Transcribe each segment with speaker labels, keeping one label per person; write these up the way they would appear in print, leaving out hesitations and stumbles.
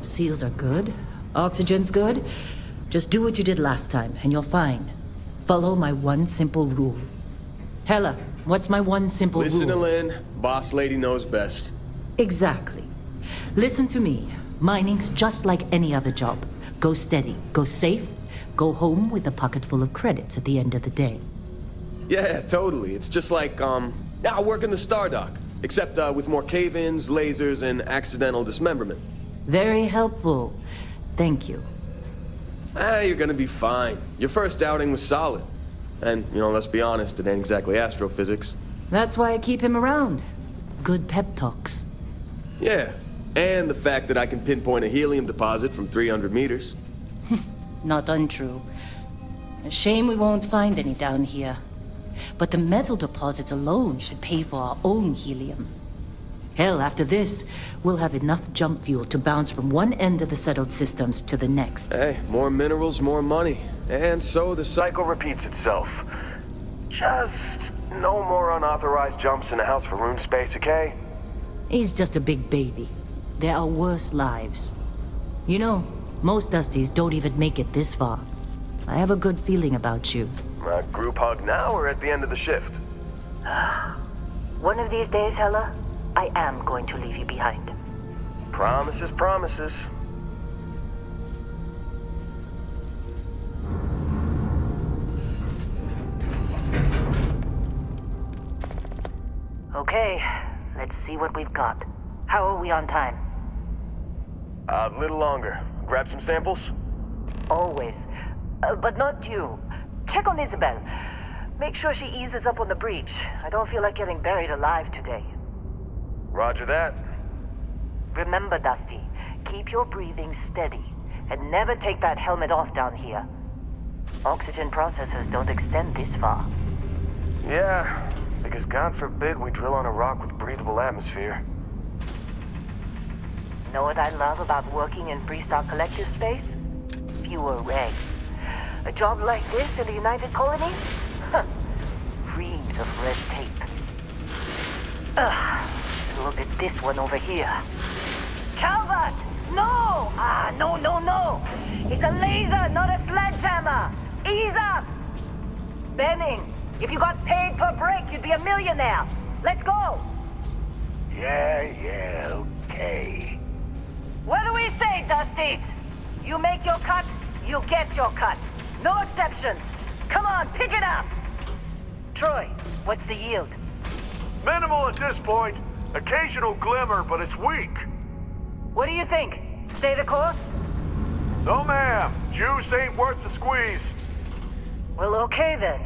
Speaker 1: Seals are good. Oxygen's good. Just do what you did last time, and you're fine. Follow my one simple rule. Hella, what's my one simple rule?
Speaker 2: Listen to Lynn. Boss lady knows best.
Speaker 1: Exactly. Listen to me. Mining's just like any other job. Go steady, go safe, go home with a pocket full of credits at the end of the day.
Speaker 2: Yeah, totally. It's just like, I work in the Stardock. Except, with more cave-ins, lasers, and accidental dismemberment.
Speaker 1: Very helpful. Thank you.
Speaker 2: You're gonna be fine. Your first outing was solid. And, let's be honest, it ain't exactly astrophysics.
Speaker 1: That's why I keep him around. Good pep talks.
Speaker 2: Yeah, and the fact that I can pinpoint a helium deposit from 300 meters.
Speaker 1: Not untrue. A shame we won't find any down here. But the metal deposits alone should pay for our own helium. Hell, after this, we'll have enough jump fuel to bounce from one end of the settled systems to the next.
Speaker 2: Hey, more minerals, more money. And so the cycle repeats itself. Just no more unauthorized jumps in the house for rune space, okay?
Speaker 1: He's just a big baby. There are worse lives. You know, most Dusties don't even make it this far. I have a good feeling about you.
Speaker 2: A group hug now or at the end of the shift?
Speaker 1: One of these days, Hella, I am going to leave you behind.
Speaker 2: Promises, promises.
Speaker 1: Okay, let's see what we've got. How are we on time?
Speaker 2: A little longer. Grab some samples?
Speaker 1: Always. But not you. Check on Isabel. Make sure she eases up on the breach. I don't feel like getting buried alive today.
Speaker 2: Roger that.
Speaker 1: Remember, Dusty, keep your breathing steady. And never take that helmet off down here. Oxygen processors don't extend this far.
Speaker 2: Yeah, because God forbid we drill on a rock with breathable atmosphere.
Speaker 1: Know what I love about working in Freestar Collective space? Fewer regs. A job like this in the United Colonies? Huh. Reams of red tape. Look at this one over here. Calvert! No! No. It's a laser, not a sledgehammer. Ease up! Benning, if you got paid per break, you'd be a millionaire. Let's go!
Speaker 3: Yeah, okay.
Speaker 1: What do we say, Dusties? You make your cut, you get your cut. No exceptions. Come on, pick it up. Troy, what's the yield?
Speaker 3: Minimal at this point. Occasional glimmer, but it's weak.
Speaker 1: What do you think? Stay the course?
Speaker 3: No, ma'am. Juice ain't worth the squeeze.
Speaker 1: Well, okay then.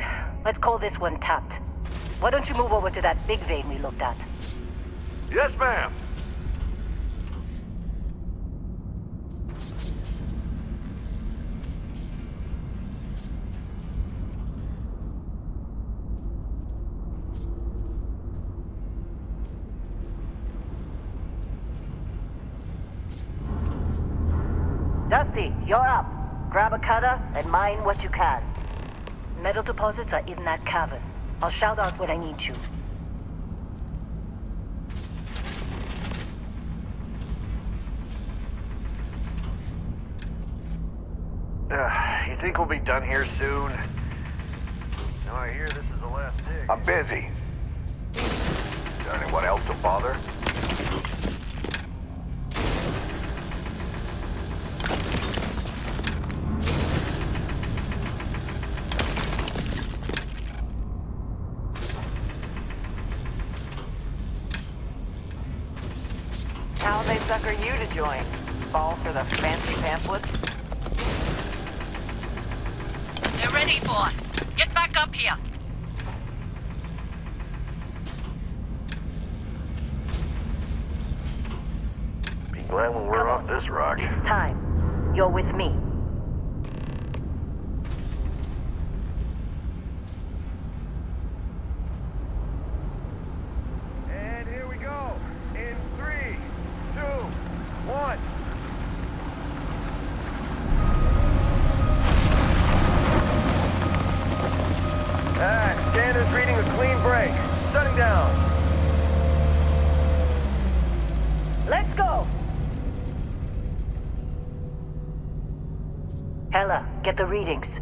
Speaker 1: Let's call this one tapped. Why don't you move over to that big vein we looked at?
Speaker 3: Yes, ma'am.
Speaker 1: Dusty, you're up. Grab a cutter and mine what you can. Metal deposits are in that cavern. I'll shout out when I need you.
Speaker 3: You think we'll be done here soon? Now I hear this is the last dig. I'm busy. Got anyone else to bother?
Speaker 4: How'd they sucker you to join? Fall for the fancy pamphlets?
Speaker 1: They're ready, boss. Get back up here.
Speaker 3: Be glad when we're off this rock.
Speaker 1: It's time. You're with me.
Speaker 3: And here we go. In 3, 2, 1.
Speaker 2: Scanner's reading a clean break. Shutting down.
Speaker 1: Let's go. Hella, get the readings.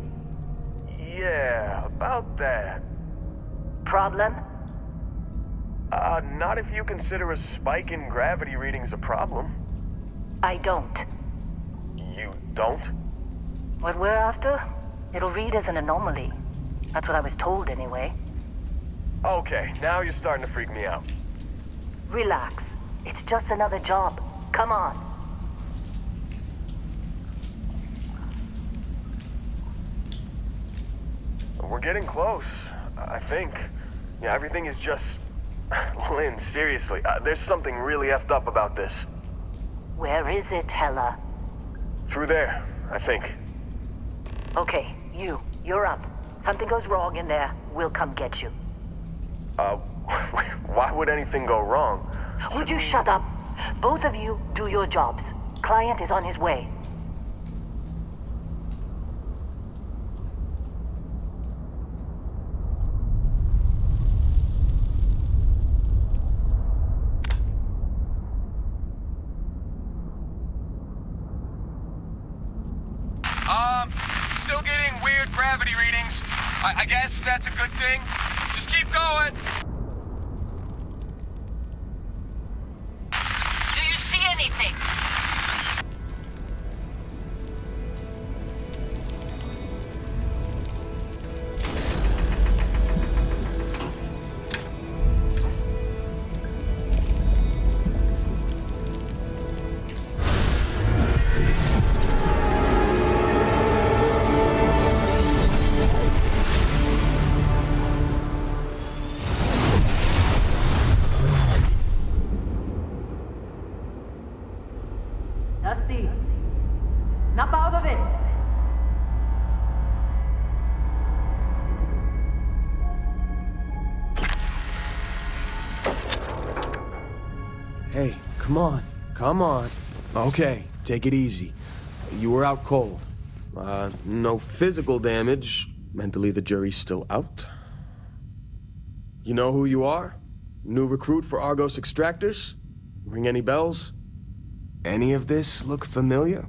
Speaker 2: Yeah, about that.
Speaker 1: Problem?
Speaker 2: Not if you consider a spike in gravity readings a problem.
Speaker 1: I don't.
Speaker 2: You don't?
Speaker 1: What we're after? It'll read as an anomaly. That's what I was told anyway.
Speaker 2: Okay, now you're starting to freak me out.
Speaker 1: Relax. It's just another job. Come on.
Speaker 2: We're getting close, I think. Yeah, everything is just... Lynn, seriously, there's something really effed up about this.
Speaker 1: Where is it, Hella?
Speaker 2: Through there, I think.
Speaker 1: Okay, you're up. Something goes wrong in there, we'll come get you.
Speaker 2: Why would anything go wrong?
Speaker 1: Would you shut up? Both of you do your jobs. Client is on his way.
Speaker 2: Still getting weird gravity readings. I guess that's a good thing. Just keep going.
Speaker 1: Do you see anything? Dusty, snap out of it!
Speaker 2: Hey, come on. Come on. Okay, take it easy. You were out cold. No physical damage. Mentally, the jury's still out. You know who you are? New recruit for Argos Extractors? Ring any bells? Any of this look familiar?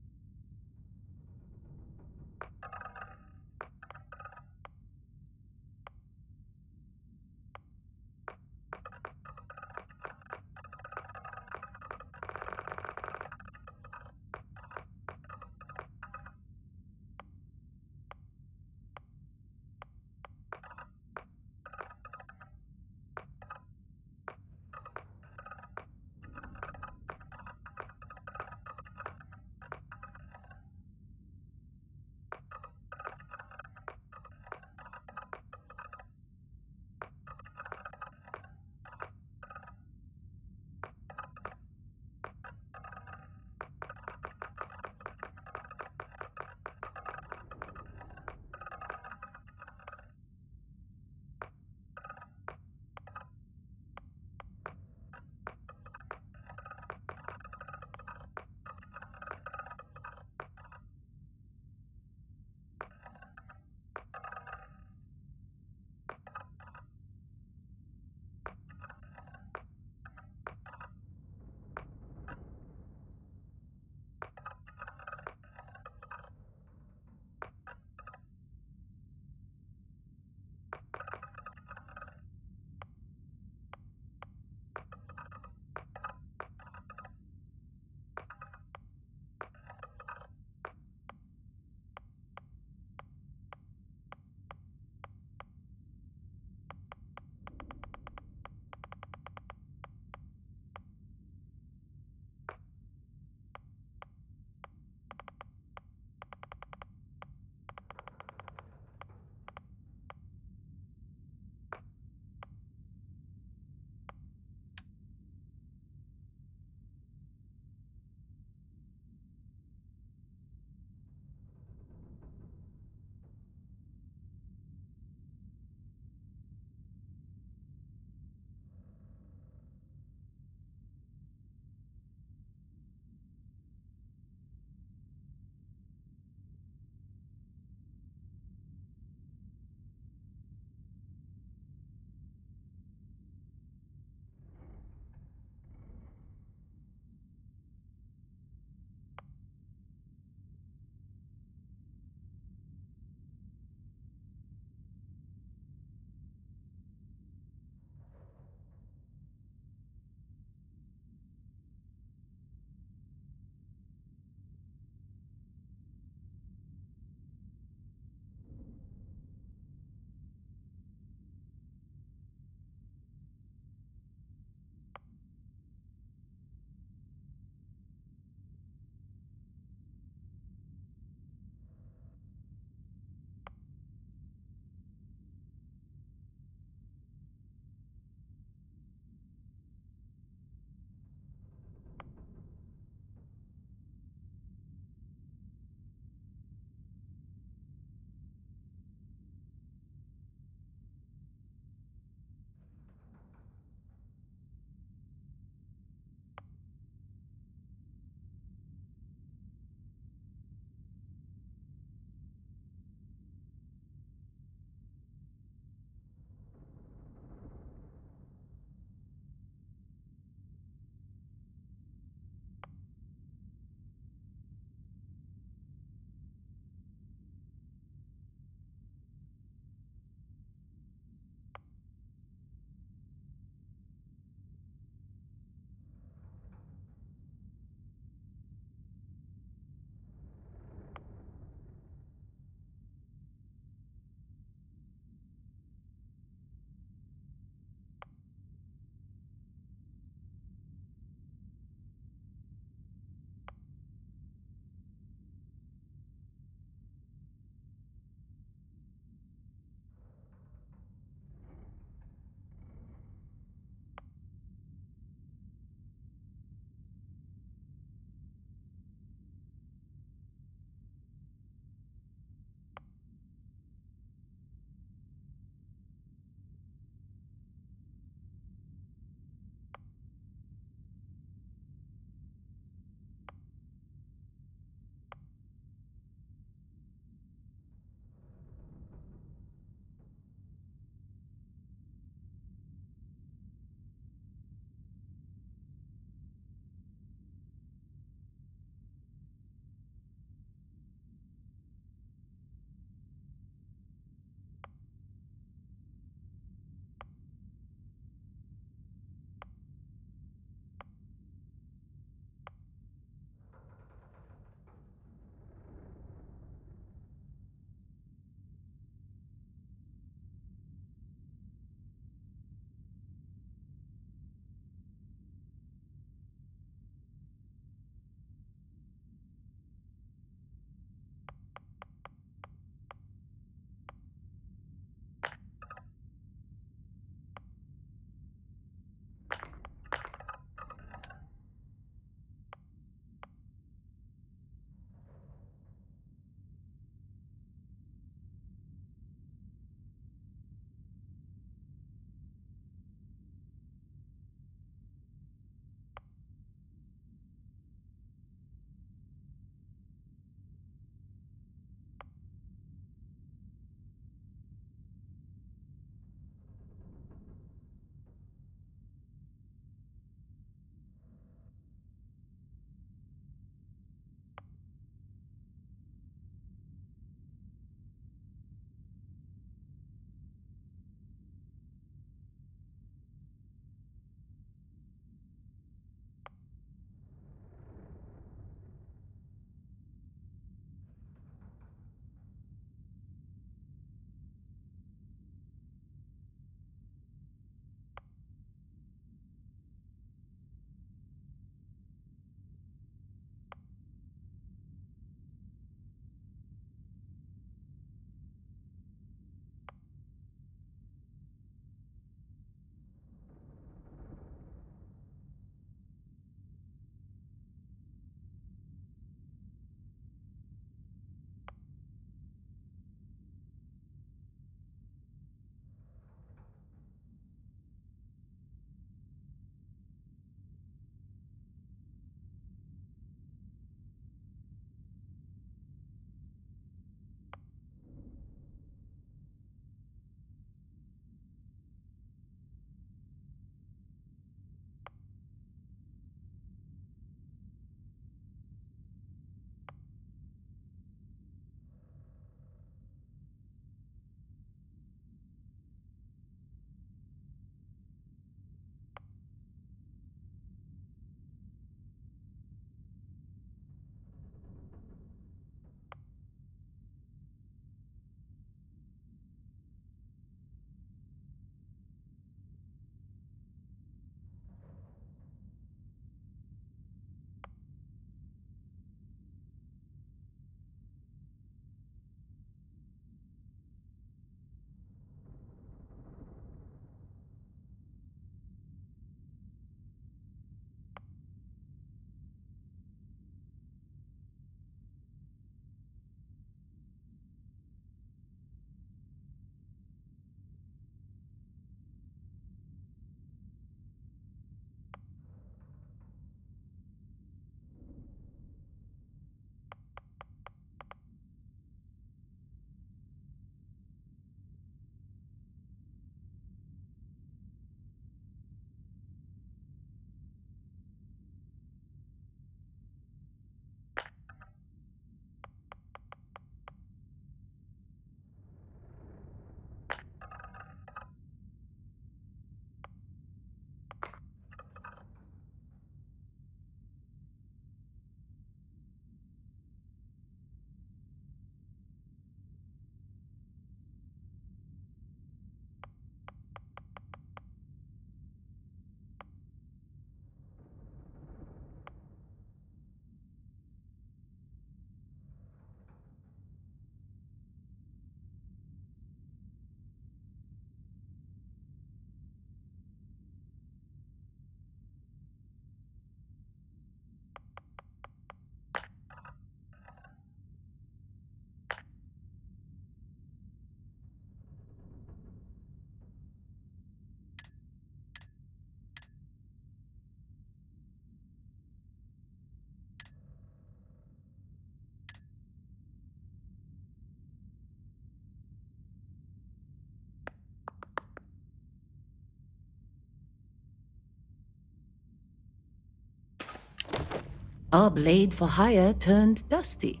Speaker 1: Our blade for hire turned dusty.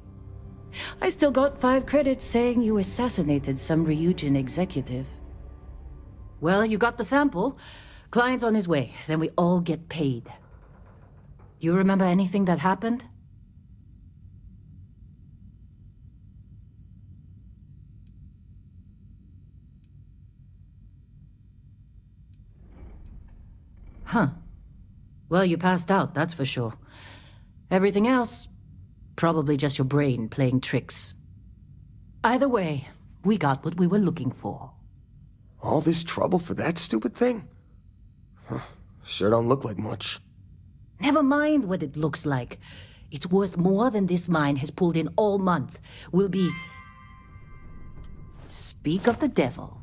Speaker 1: I still got 5 credits saying you assassinated some Ryujin executive. Well, you got the sample. Client's on his way, then we all get paid. You remember anything that happened? Huh. Well, you passed out, that's for sure. Everything else, probably just your brain playing tricks. Either way, we got what we were looking for.
Speaker 2: All this trouble for that stupid thing? Huh. Sure don't look like much.
Speaker 1: Never mind what it looks like. It's worth more than this mine has pulled in all month. We'll be... Speak of the devil.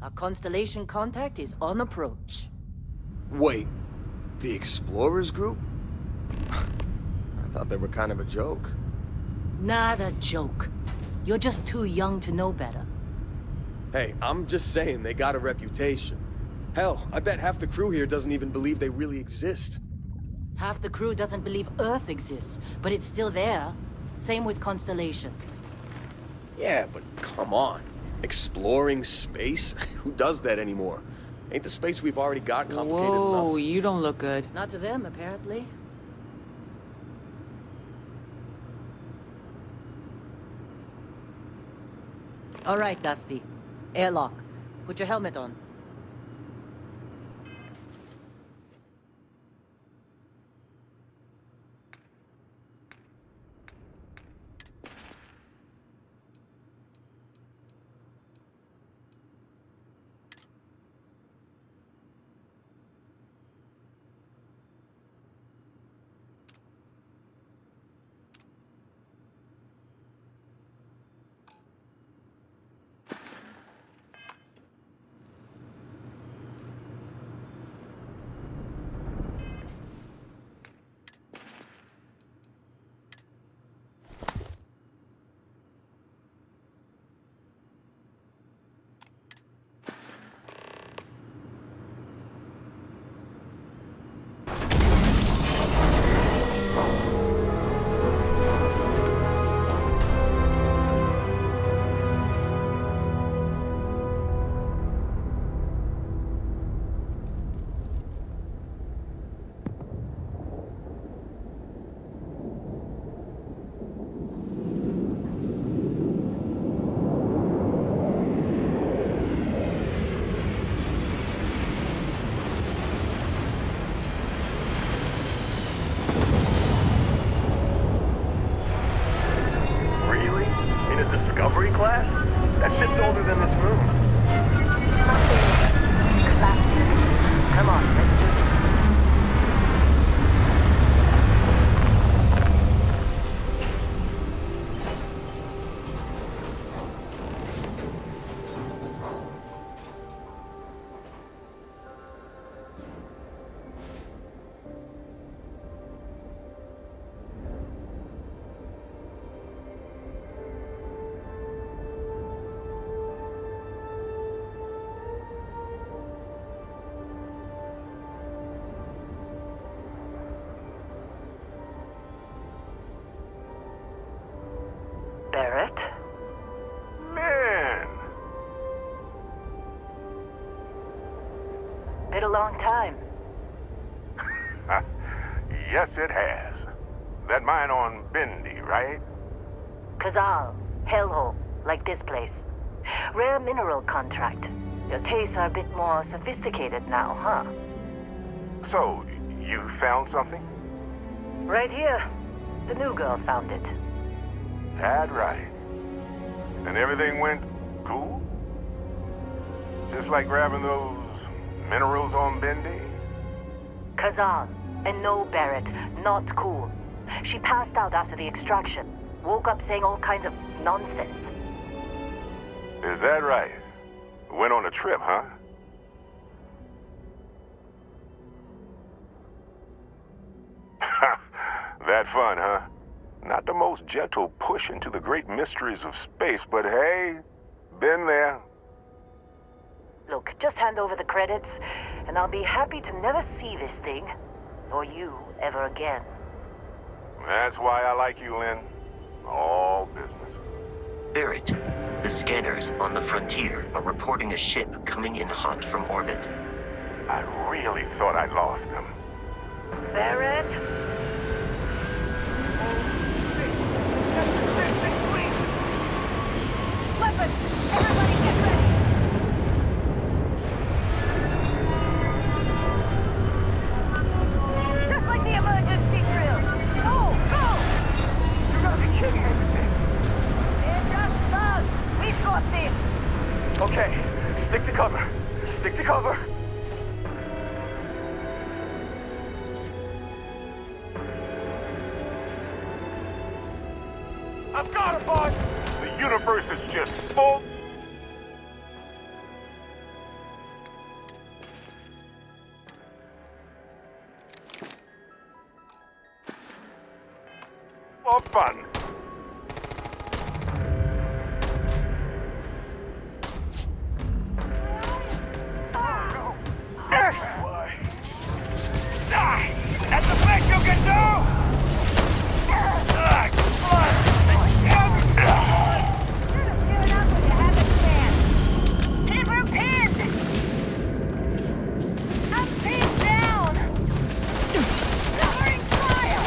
Speaker 1: Our Constellation contact is on approach.
Speaker 2: Wait, the Explorers group? I thought they were kind of a joke.
Speaker 1: Not a joke. You're just too young to know better.
Speaker 2: Hey, I'm just saying they got a reputation. Hell, I bet half the crew here doesn't even believe they really exist.
Speaker 1: Half the crew doesn't believe Earth exists, but it's still there. Same with Constellation.
Speaker 2: Yeah, but come on. Exploring space? Who does that anymore? Ain't the space we've already got complicated
Speaker 4: Whoa,
Speaker 2: enough?
Speaker 4: you don't look good.
Speaker 1: Not to them, apparently. All right, Dusty. Airlock. Put your helmet on.
Speaker 3: Discovery class? That ship's older than this moon.
Speaker 4: Something classic. Come on, let's do this. Barrett?
Speaker 3: Man!
Speaker 4: Been a long time.
Speaker 3: Yes, it has. That mine on Bendy, right?
Speaker 4: Kazal, hellhole, like this place. Rare mineral contract. Your tastes are a bit more sophisticated now, huh?
Speaker 3: So, you found something?
Speaker 4: Right here. The new girl found it.
Speaker 3: That right. And everything went cool? Just like grabbing those minerals on Bendy?
Speaker 4: Kazal, and no Barrett, not cool. She passed out after the extraction. Woke up saying all kinds of nonsense.
Speaker 3: Is that right? Went on a trip, huh? That fun, huh? Not the most gentle push into the great mysteries of space, but hey, been there.
Speaker 4: Look, just hand over the credits, and I'll be happy to never see this thing, or you, ever again.
Speaker 3: That's why I like you, Lynn. All business.
Speaker 5: Barrett, the scanners on the frontier are reporting a ship coming in hot from orbit.
Speaker 3: I really thought I'd lost them.
Speaker 4: Barrett? Weapons! Everybody get ready! Just like the emergency drill! Go! Go!
Speaker 3: You gotta be kidding me with this.
Speaker 4: They're just thugs! We've got this!
Speaker 3: Okay, stick to cover. Stick to cover. I've got it, boss! The universe is just full... of fun. That's the best you can do!
Speaker 4: Keep her pinned! I'm pinned down! Covering fire!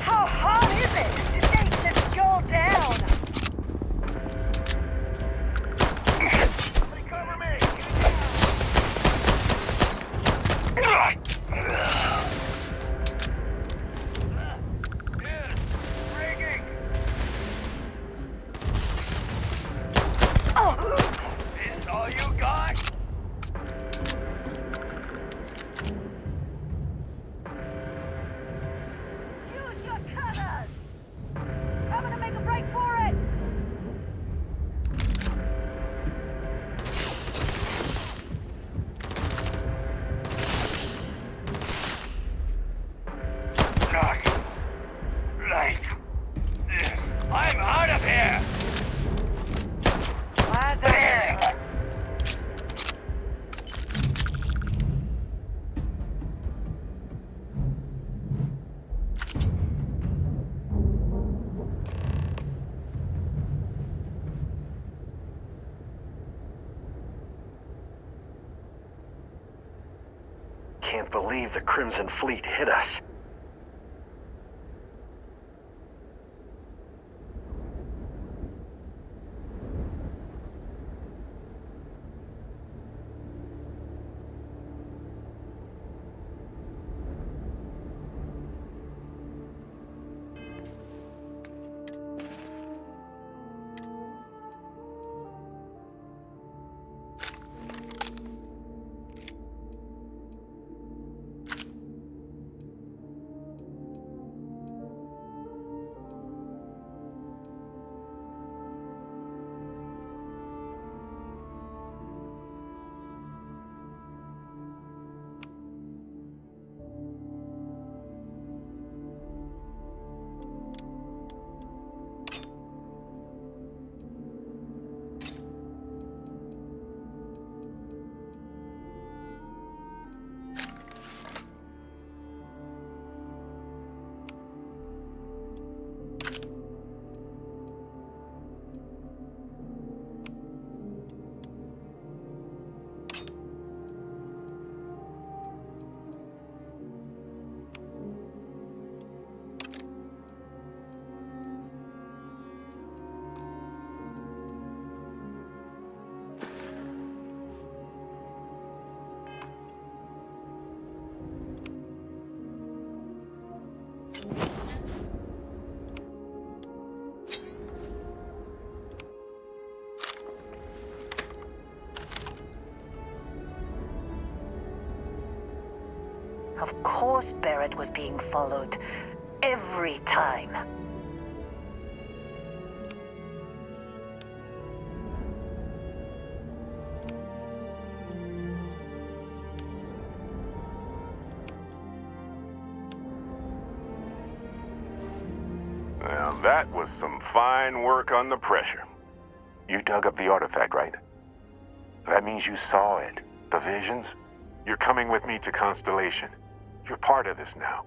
Speaker 4: How hard is it to take this girl down?
Speaker 3: Somebody cover me! Breaking! Is all you got?
Speaker 4: Use your cutters! I'm gonna make a break for it!
Speaker 3: Like this. I'm out of here!
Speaker 4: Glad there.
Speaker 3: Can't believe the Crimson Fleet hit us.
Speaker 4: Of course Barrett was being followed. Every time.
Speaker 3: That was some fine work under pressure. You dug up the artifact, right? That means you saw it. The visions? You're coming with me to Constellation. You're part of this now.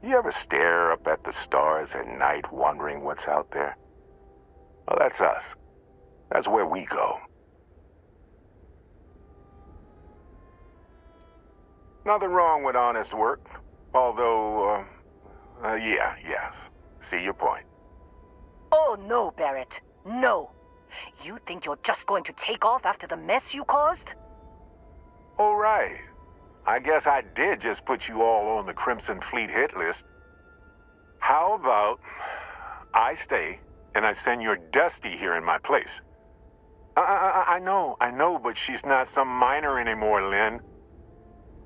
Speaker 3: You ever stare up at the stars at night wondering what's out there? Well, that's us. That's where we go. Nothing wrong with honest work. Although, yes. See your point.
Speaker 4: Oh, no, Barrett. No. You think you're just going to take off after the mess you caused?
Speaker 3: All right. I guess I did just put you all on the Crimson Fleet hit list. How about I stay and I send your Dusty here in my place? I know, but she's not some minor anymore, Lynn.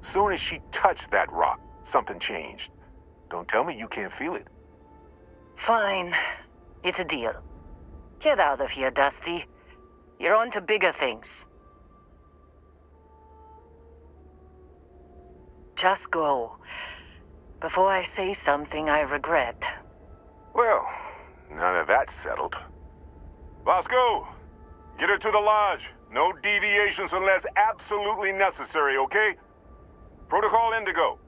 Speaker 3: Soon as she touched that rock, something changed. Don't tell me you can't feel it.
Speaker 4: Fine. It's a deal. Get out of here, Dusty. You're on to bigger things. Just go. Before I say something I regret.
Speaker 3: Well, none of that's settled. Vasco, get her to the lodge. No deviations unless absolutely necessary, okay? Protocol Indigo.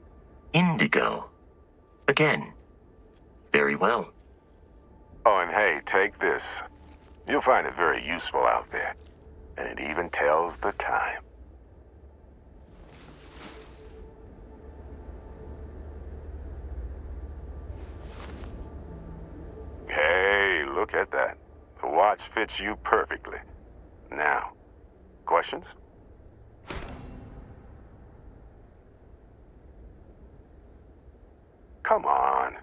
Speaker 5: Indigo. Again. Very well.
Speaker 3: Oh, and hey, take this. You'll find it very useful out there. And it even tells the time. Hey, look at that. The watch fits you perfectly. Now, questions? Come on.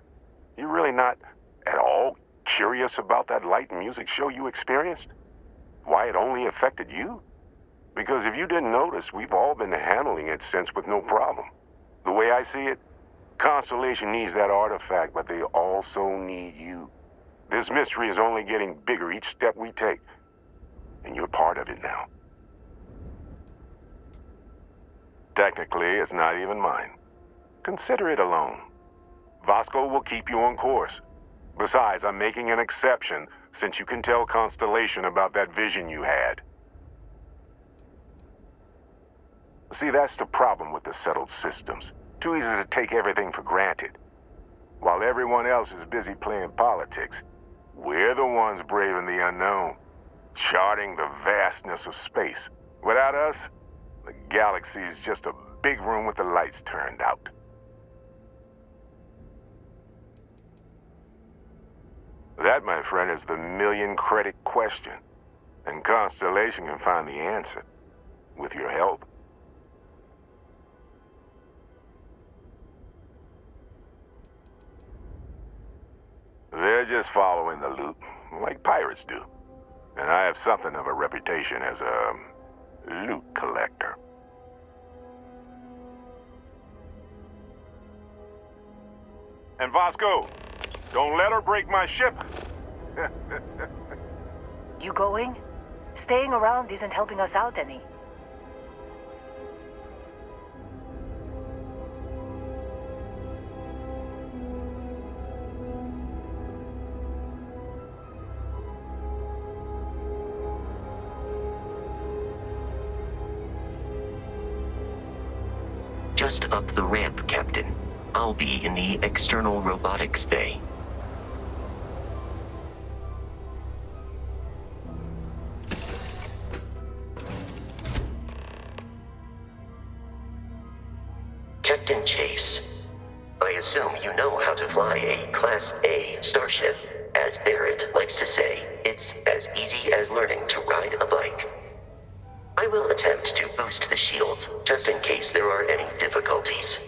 Speaker 3: You really not at all curious about that light and music show you experienced? Why it only affected you? Because if you didn't notice, we've all been handling it since with no problem. The way I see it, Constellation needs that artifact, but they also need you. This mystery is only getting bigger each step we take, and you're part of it now. Technically, it's not even mine. Consider it alone. Vasco will keep you on course. Besides, I'm making an exception since you can tell Constellation about that vision you had. See, that's the problem with the settled systems. Too easy to take everything for granted. While everyone else is busy playing politics, we're the ones braving the unknown, charting the vastness of space. Without us, the galaxy is just a big room with the lights turned out. That, my friend, is the million-credit question. And Constellation can find the answer, with your help. They're just following the loot, like pirates do. And I have something of a reputation as a loot collector. And Vasco, don't let her break my ship.
Speaker 4: You going? Staying around isn't helping us out any.
Speaker 5: Just up the ramp, Captain. I'll be in the external robotics bay. Captain Chase, I assume you know how to fly a Class A starship. As Barrett likes to say, it's as easy as learning to ride a bike. I will attempt to boost the shields, just in case there are any difficulties.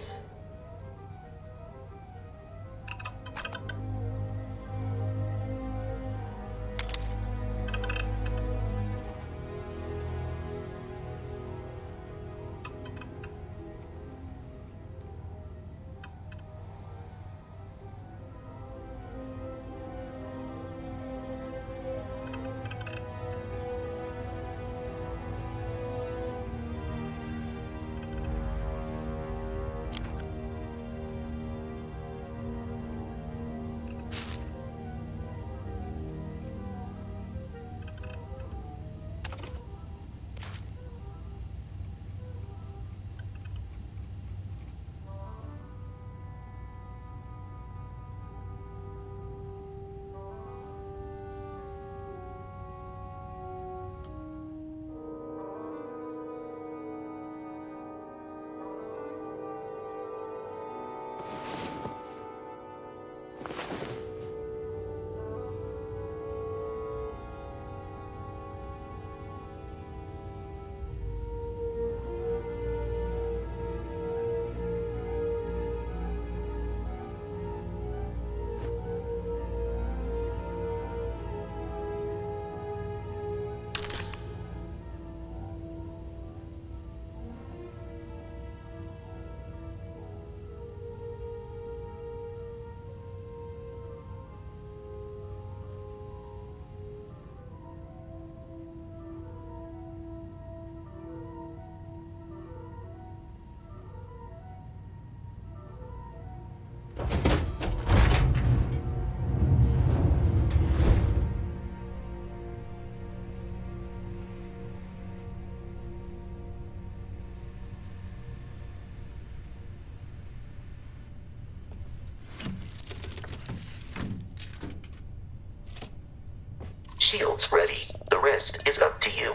Speaker 5: Shields ready. The rest is up to you.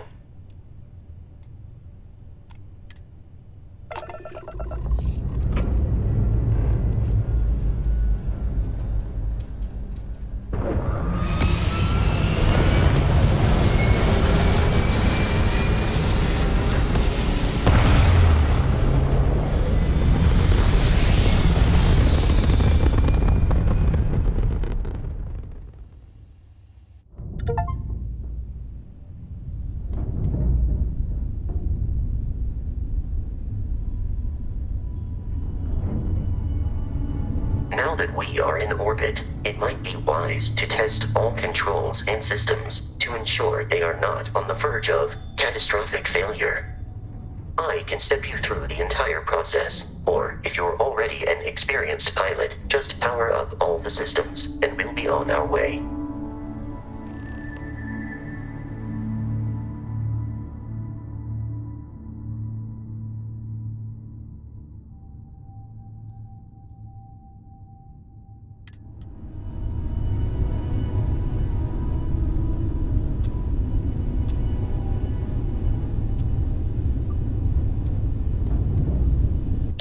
Speaker 5: Now that we are in orbit, it might be wise to test all controls and systems to ensure they are not on the verge of catastrophic failure. I can step you through the entire process, or if you're already an experienced pilot, just power up all the systems, and we'll be on our way.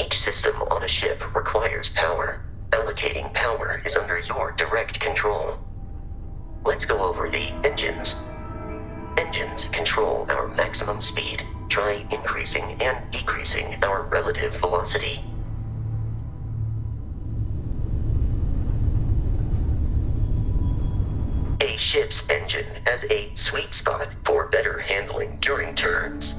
Speaker 5: Each system on a ship requires power. Allocating power is under your direct control. Let's go over the engines. Engines control our maximum speed. Try increasing and decreasing our relative velocity. A ship's engine has a sweet spot for better handling during turns.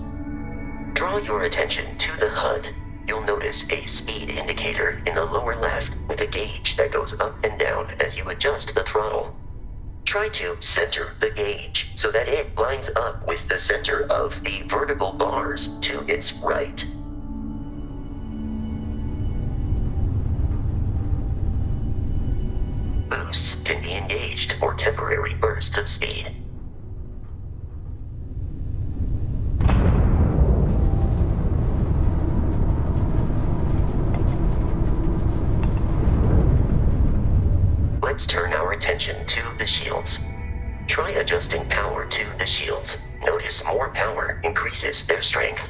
Speaker 5: Draw your attention to the HUD. You'll notice a speed indicator in the lower left with a gauge that goes up and down as you adjust the throttle. Try to center the gauge so that it lines up with the center of the vertical bars to its right. Boosts can be engaged for temporary bursts of speed. Let's turn our attention to the shields. Try adjusting power to the shields. Notice more power increases their strength.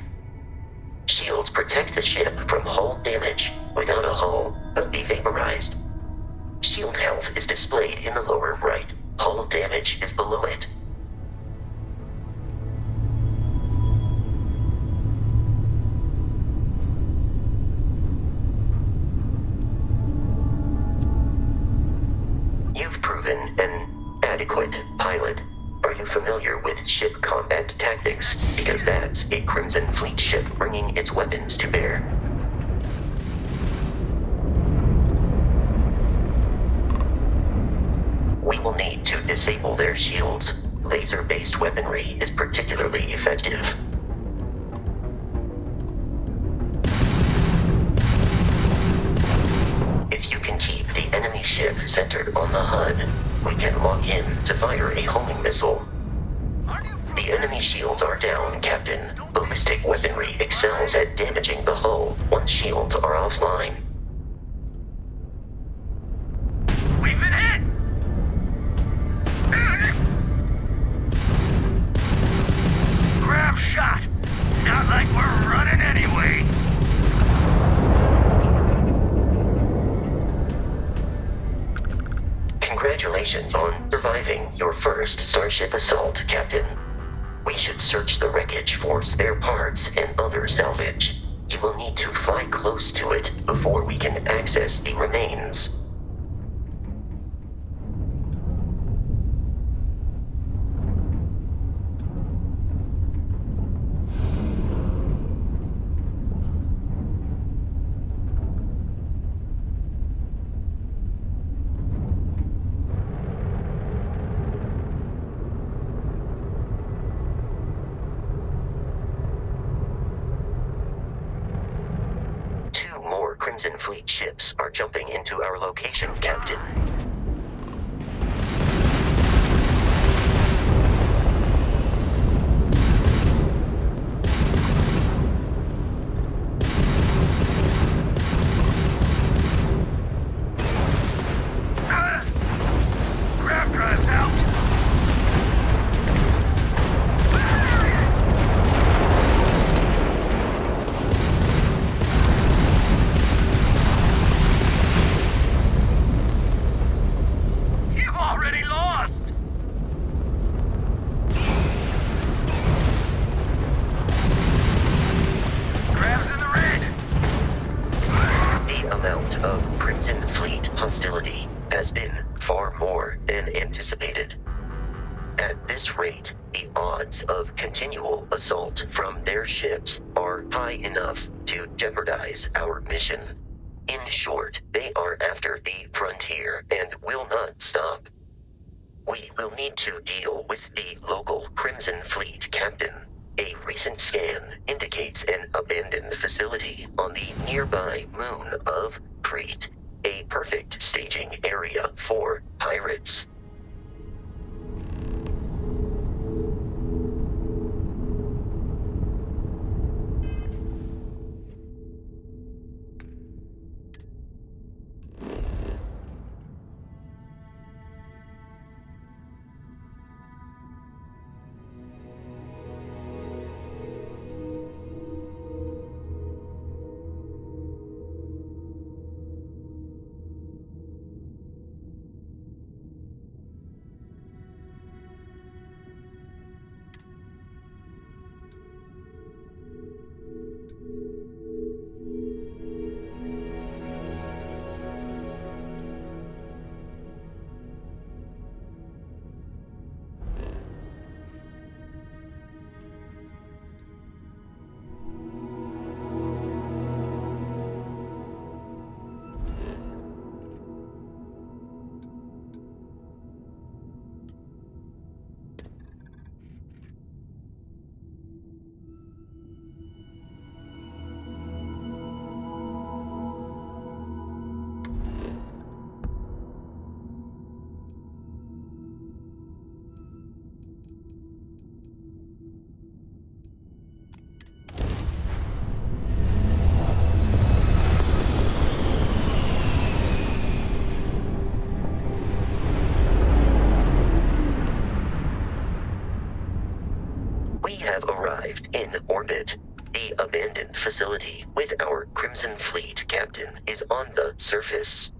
Speaker 5: Shields protect the ship from hull damage. Without a hull, they'll be vaporized. Shield health is displayed in the lower right. Hull damage is below it. You've proven an adequate pilot. Are you familiar with ship combat tactics? Because that's a Crimson Fleet ship bringing its weapons to bear. We will need to disable their shields. Laser-based weaponry is particularly effective. If you can keep the enemy ship centered on the HUD, we can lock in to fire a homing missile. The enemy shields are down, Captain. Ballistic weaponry excels at damaging the hull once shields are offline.
Speaker 6: We've been hit! Grab shot! Not like we're running anyway!
Speaker 5: Congratulations on surviving your first Starship assault, Captain. We should search the wreckage for spare parts and other salvage. You will need to fly close to it before we can access the remains. Crimson Fleet ships are jumping into our location, Captain.
Speaker 6: Grab drive's out!
Speaker 5: Has been far more than anticipated. At this rate, the odds of continual assault from their ships are high enough to jeopardize our mission. In short, they are after the frontier and will not stop. We will need to deal with the local Crimson Fleet captain. A recent scan indicates an abandoned facility on the nearby moon of Crete. A perfect staging area for pirates. Arrived in orbit. The abandoned facility with our Crimson Fleet captain is on the surface.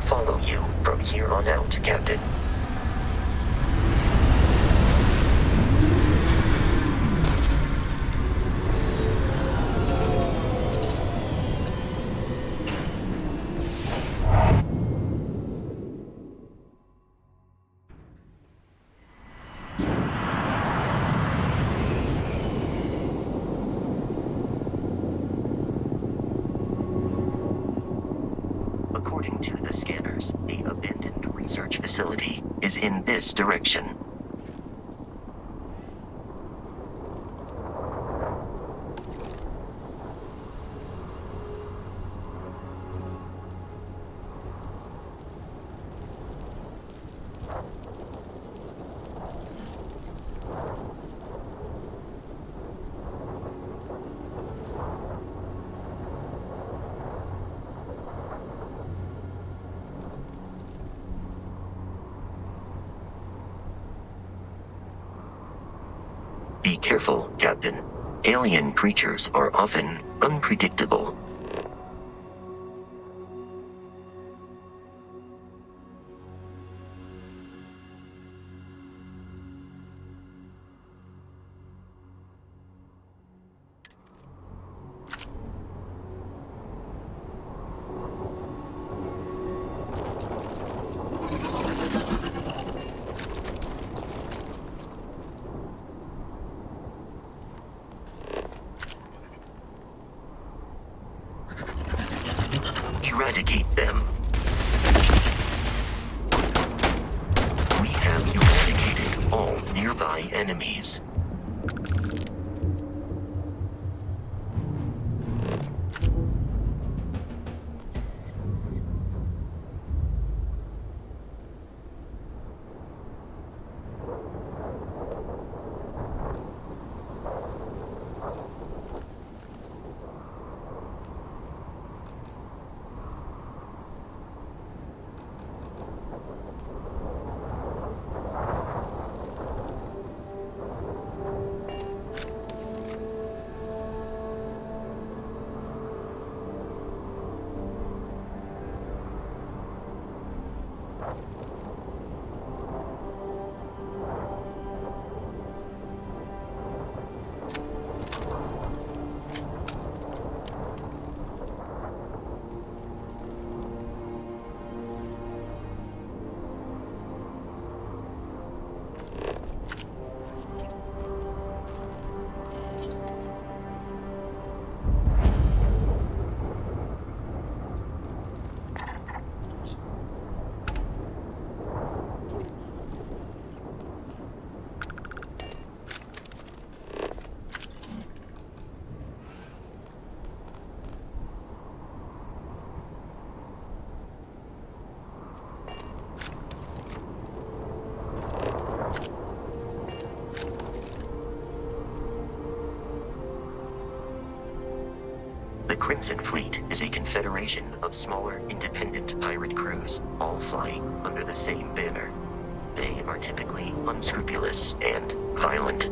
Speaker 5: Follow you from here on out, Captain. According to the scanners, the abandoned research facility is in this direction. Be careful, Captain. Alien creatures are often unpredictable. Eradicate them. We have eradicated all nearby enemies. The Crimson Fleet is a confederation of smaller, independent pirate crews, all flying under the same banner. They are typically unscrupulous and violent.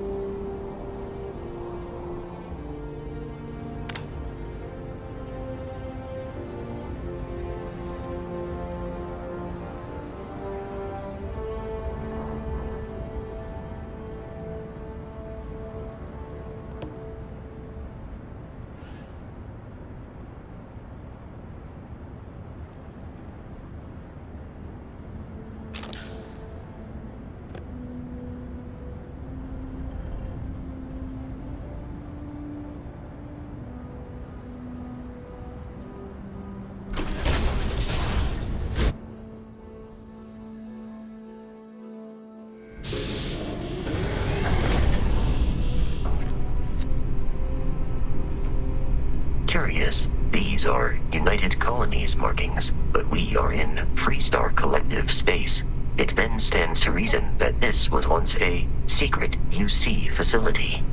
Speaker 5: Curious. These are United Colonies markings, but we are in Freestar Collective space. It then stands to reason that this was once a secret UC facility.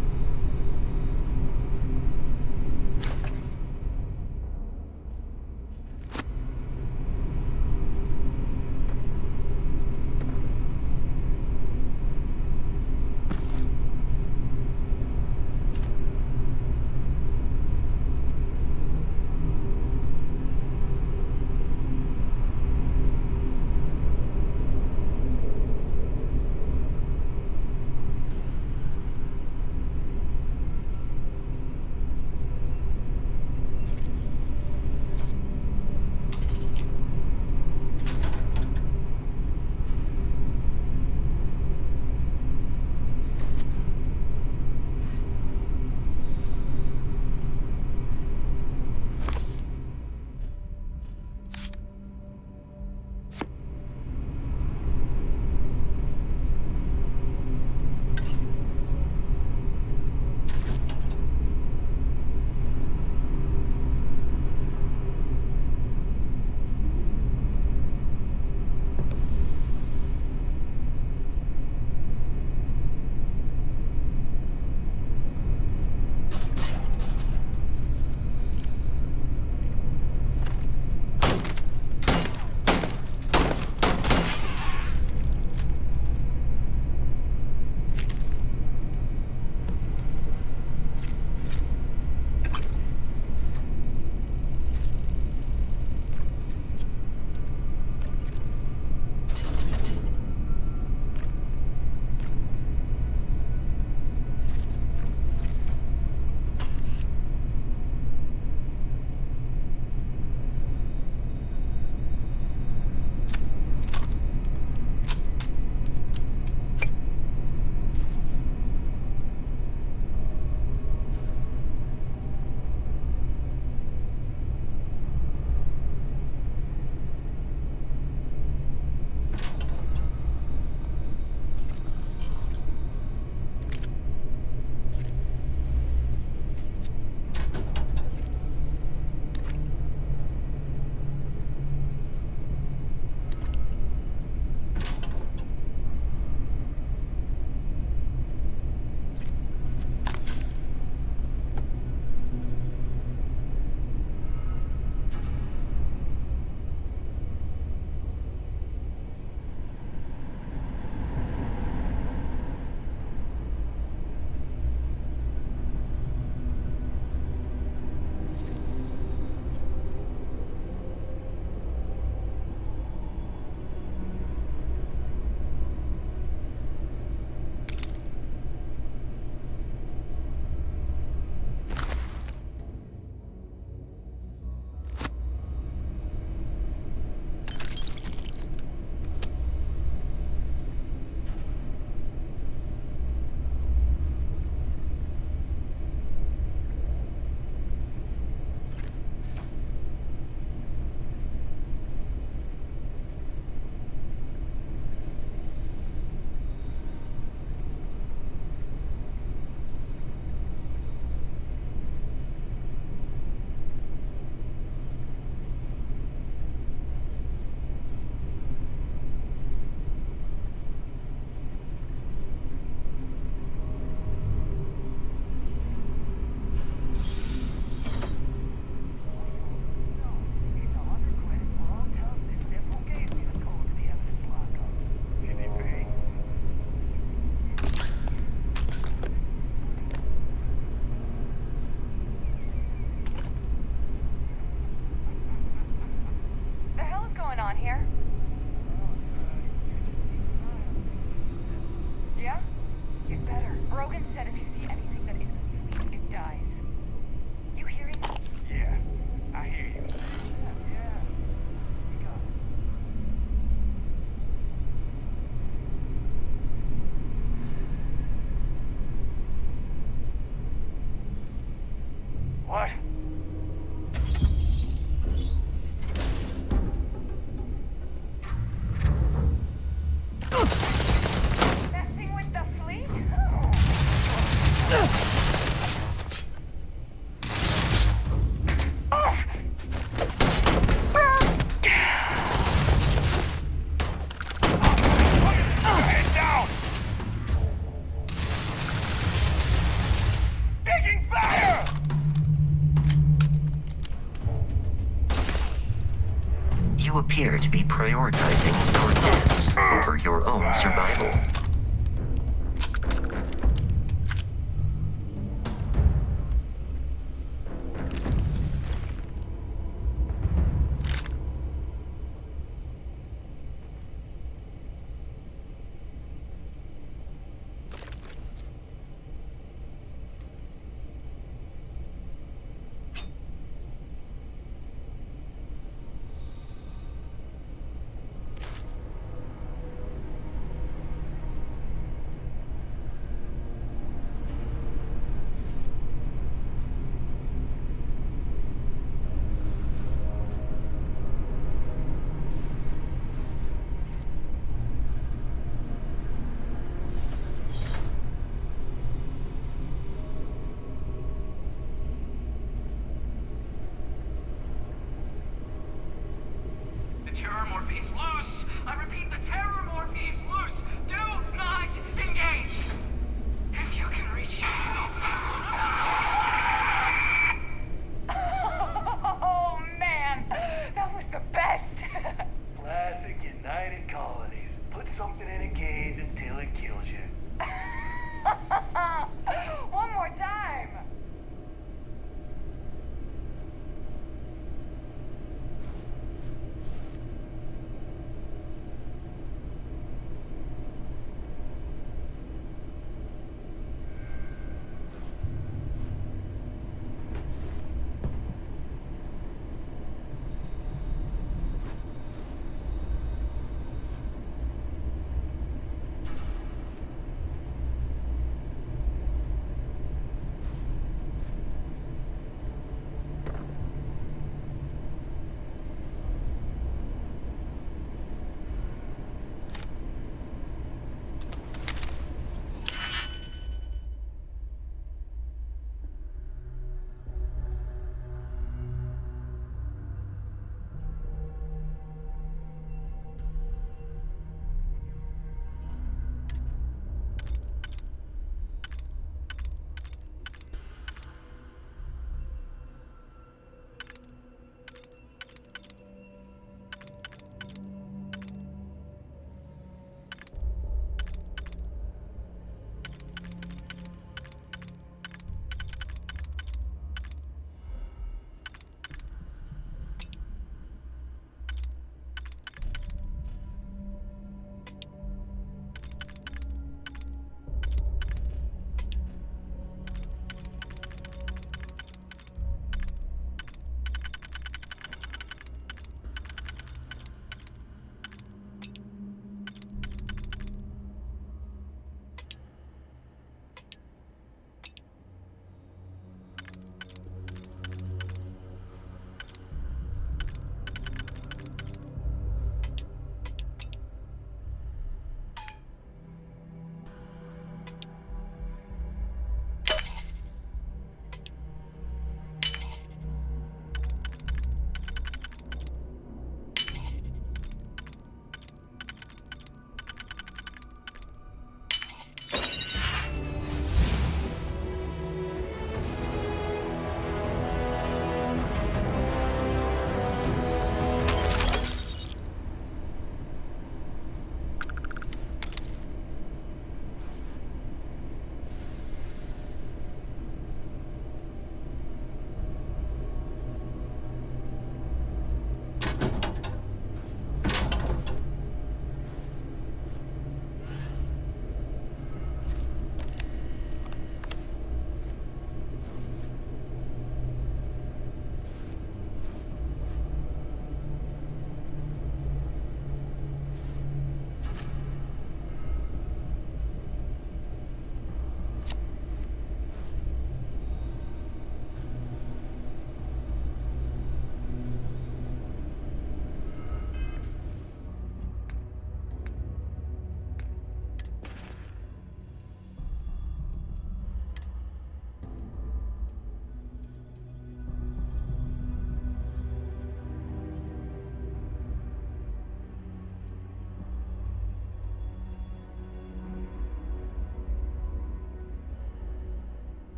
Speaker 5: You appear to be prioritizing your deaths over your own survival.
Speaker 6: The terror morph is loose! I repeat, the terror morph is loose! Do not engage! If you can reach... Oh, man! That was the best!
Speaker 7: Classic United Colonies. Put something in a cage until it kills you.
Speaker 6: One more time!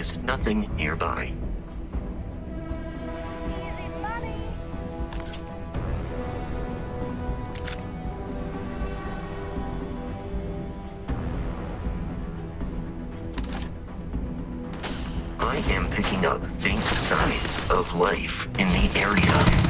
Speaker 5: is nothing nearby.
Speaker 6: Easy money.
Speaker 5: I am picking up faint signs of life in the area.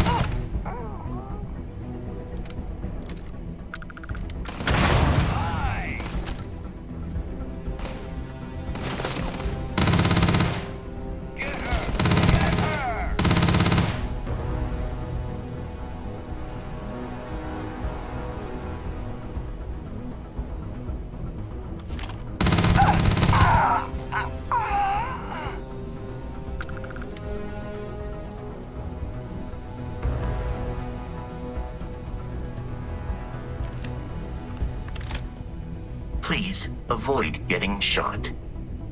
Speaker 5: Please avoid getting shot.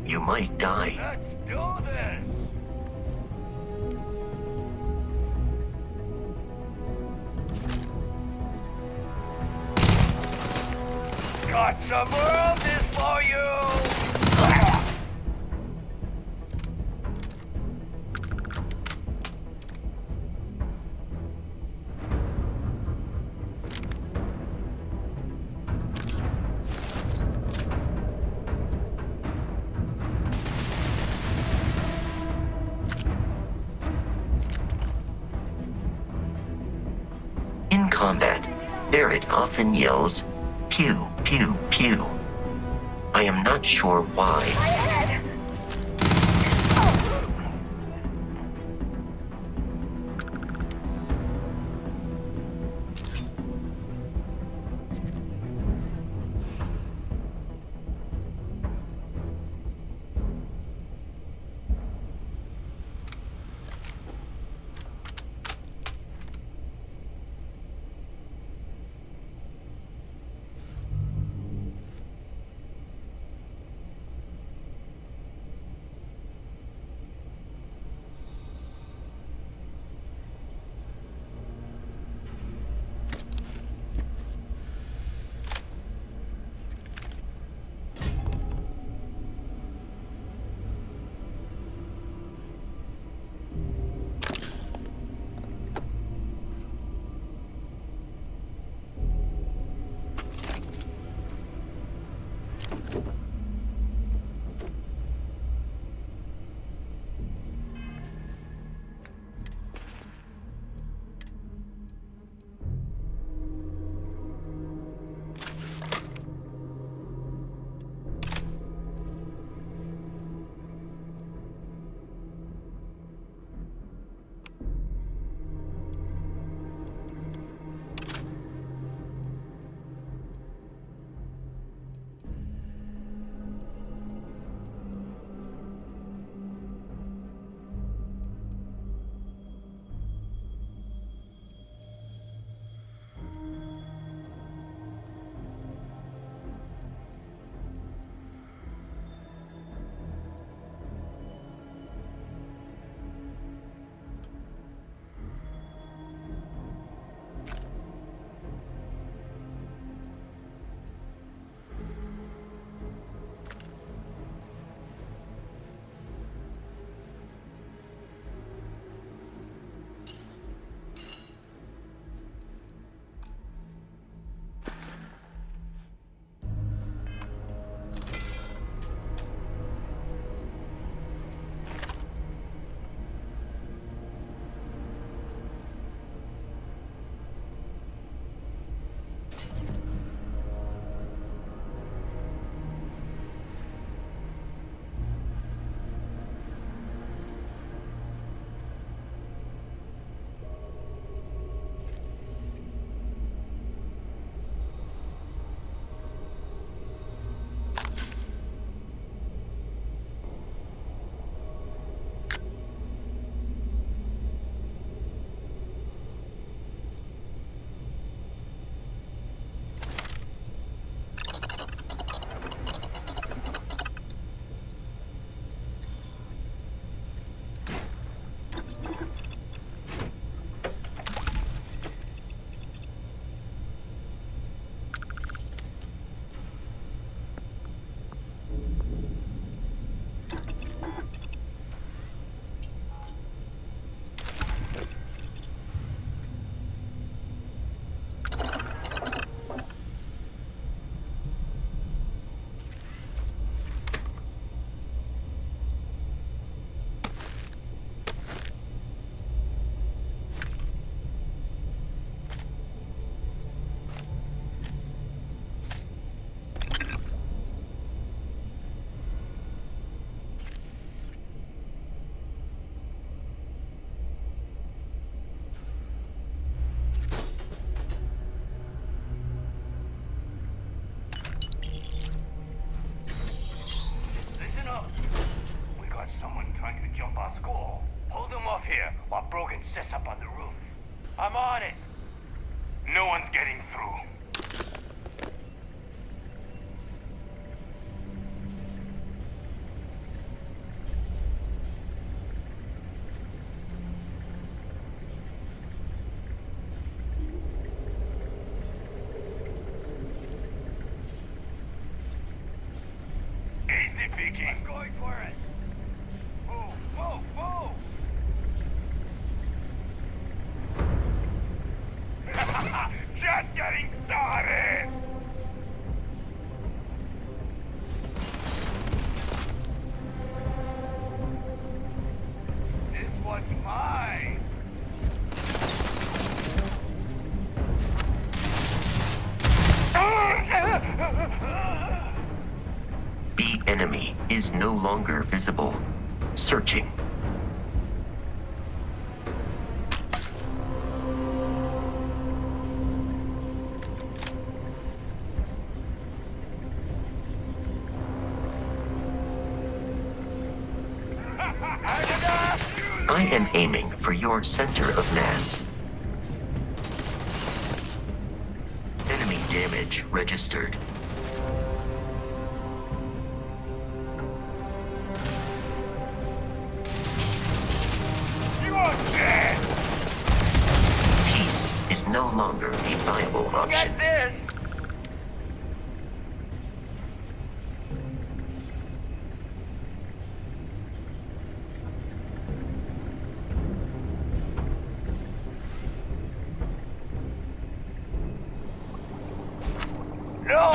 Speaker 5: You might die.
Speaker 7: Let's do this! Got some roses for you!
Speaker 5: In combat, Barrett often yells, pew, pew, pew. I am not sure why.
Speaker 7: sets up on the roof. I'm on it.
Speaker 6: No one's getting through. Easy picking.
Speaker 7: I'm going for it. Whoa, whoa, whoa!
Speaker 6: Just getting started!
Speaker 7: This one's mine.
Speaker 5: The enemy is no longer visible. Searching. I am aiming for your center of mass. Enemy damage registered.
Speaker 6: You are dead!
Speaker 5: Peace is no longer a viable option.
Speaker 7: Get this! No!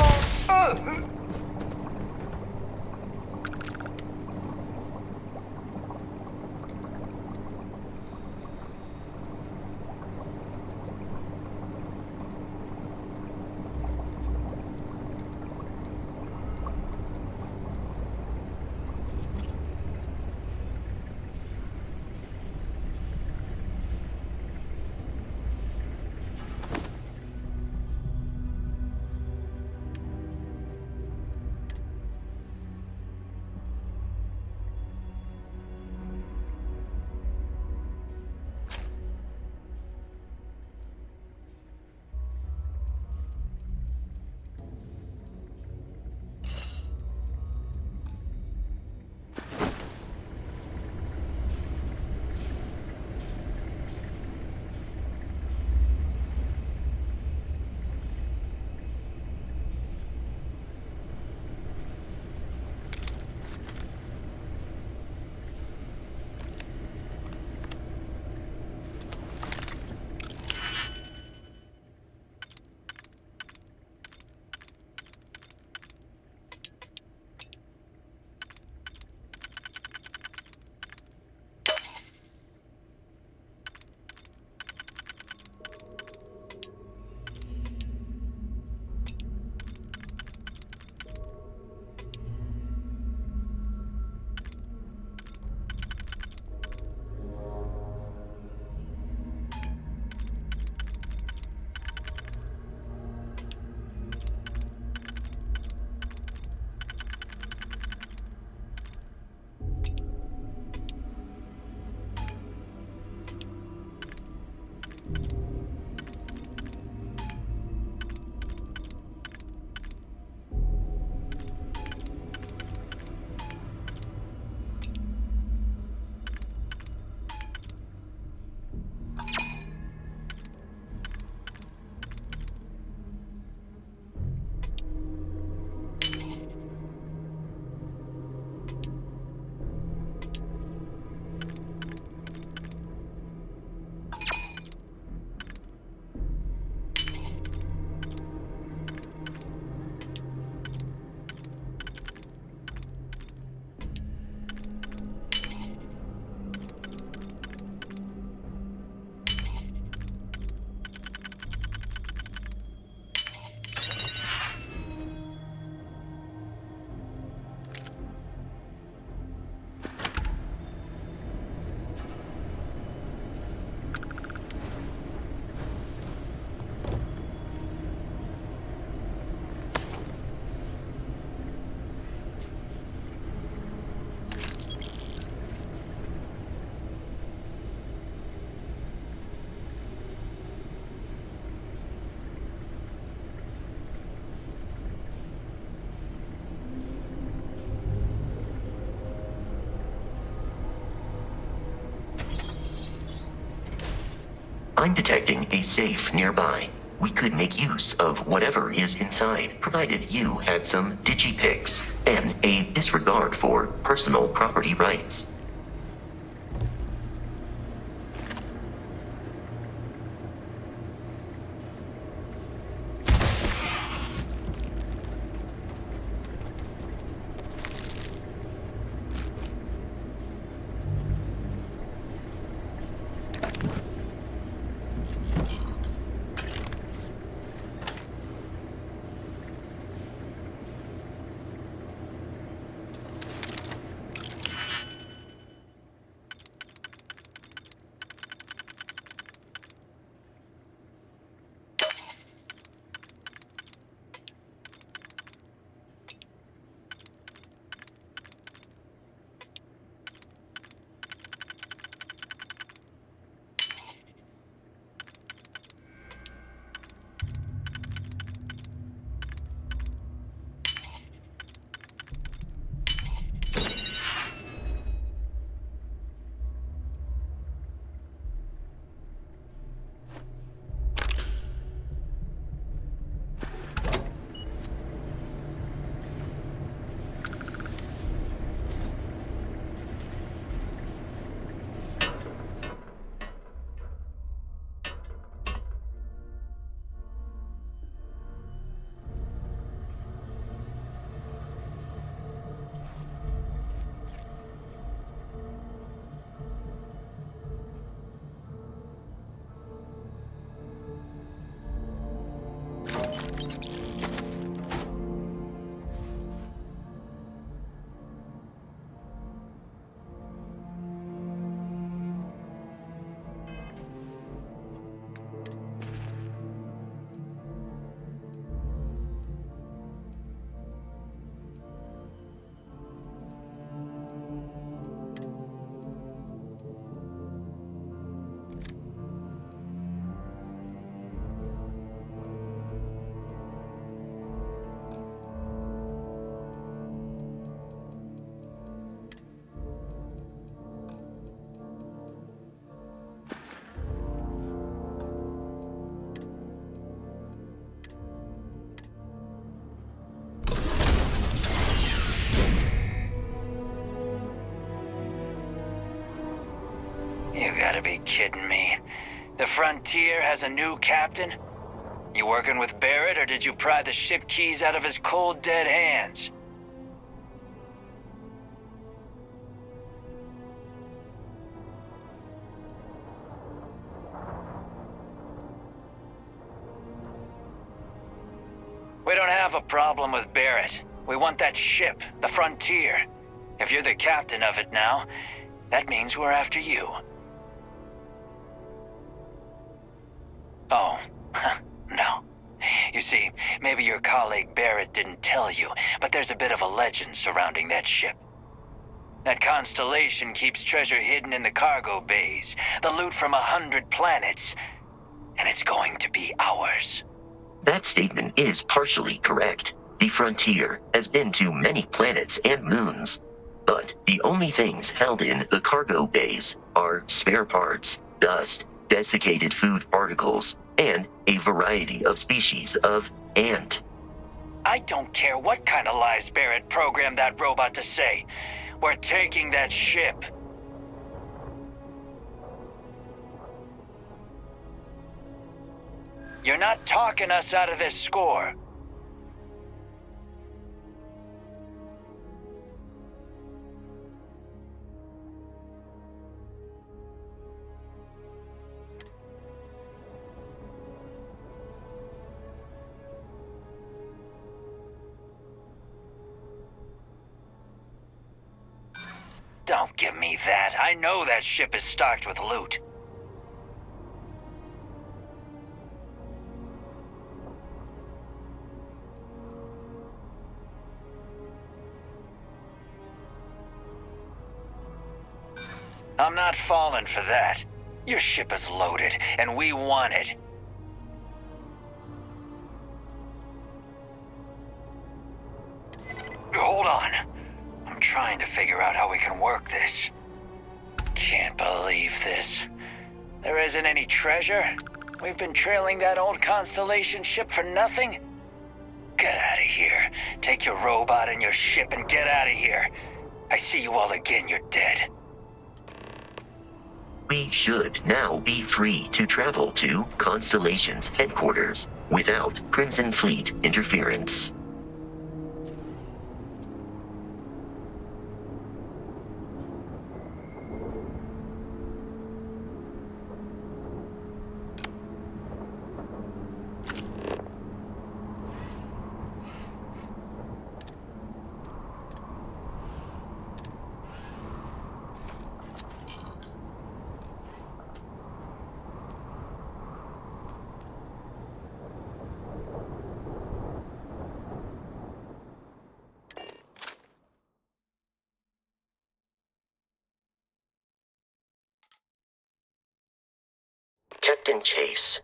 Speaker 5: I'm detecting a safe nearby. We could make use of whatever is inside, provided you had some digipics and a disregard for personal property rights.
Speaker 8: You gotta be kidding me. The Frontier has a new captain? You working with Barrett, or did you pry the ship keys out of his cold, dead hands? We don't have a problem with Barrett. We want that ship, the Frontier. If you're the captain of it now, that means we're after you. Oh, no. You see, maybe your colleague Barrett didn't tell you, but there's a bit of a legend surrounding that ship. That constellation keeps treasure hidden in the cargo bays, the loot from 100 planets, and it's going to be ours.
Speaker 5: That statement is partially correct. The Frontier has been to many planets and moons, but the only things held in the cargo bays are spare parts, dust, desiccated food particles, and a variety of species of ant.
Speaker 8: I don't care what kind of lies Barrett programmed that robot to say. We're taking that ship. You're not talking us out of this score. Don't give me that. I know that ship is stocked with loot. I'm not falling for that. Your ship is loaded, and we want it. Hold on. I'm trying to figure out how we can work this. Can't believe this. There isn't any treasure? We've been trailing that old Constellation ship for nothing? Get out of here. Take your robot and your ship and get out of here. I see you all again, you're dead.
Speaker 5: We should now be free to travel to Constellation's headquarters without Crimson Fleet interference. Captain Chase.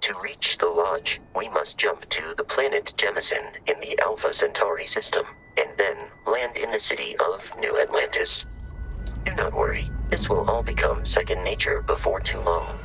Speaker 5: To reach the lodge, we must jump to the planet Jemison in the Alpha Centauri system, and then land in the city of New Atlantis. Do not worry, this will all become second nature before too long.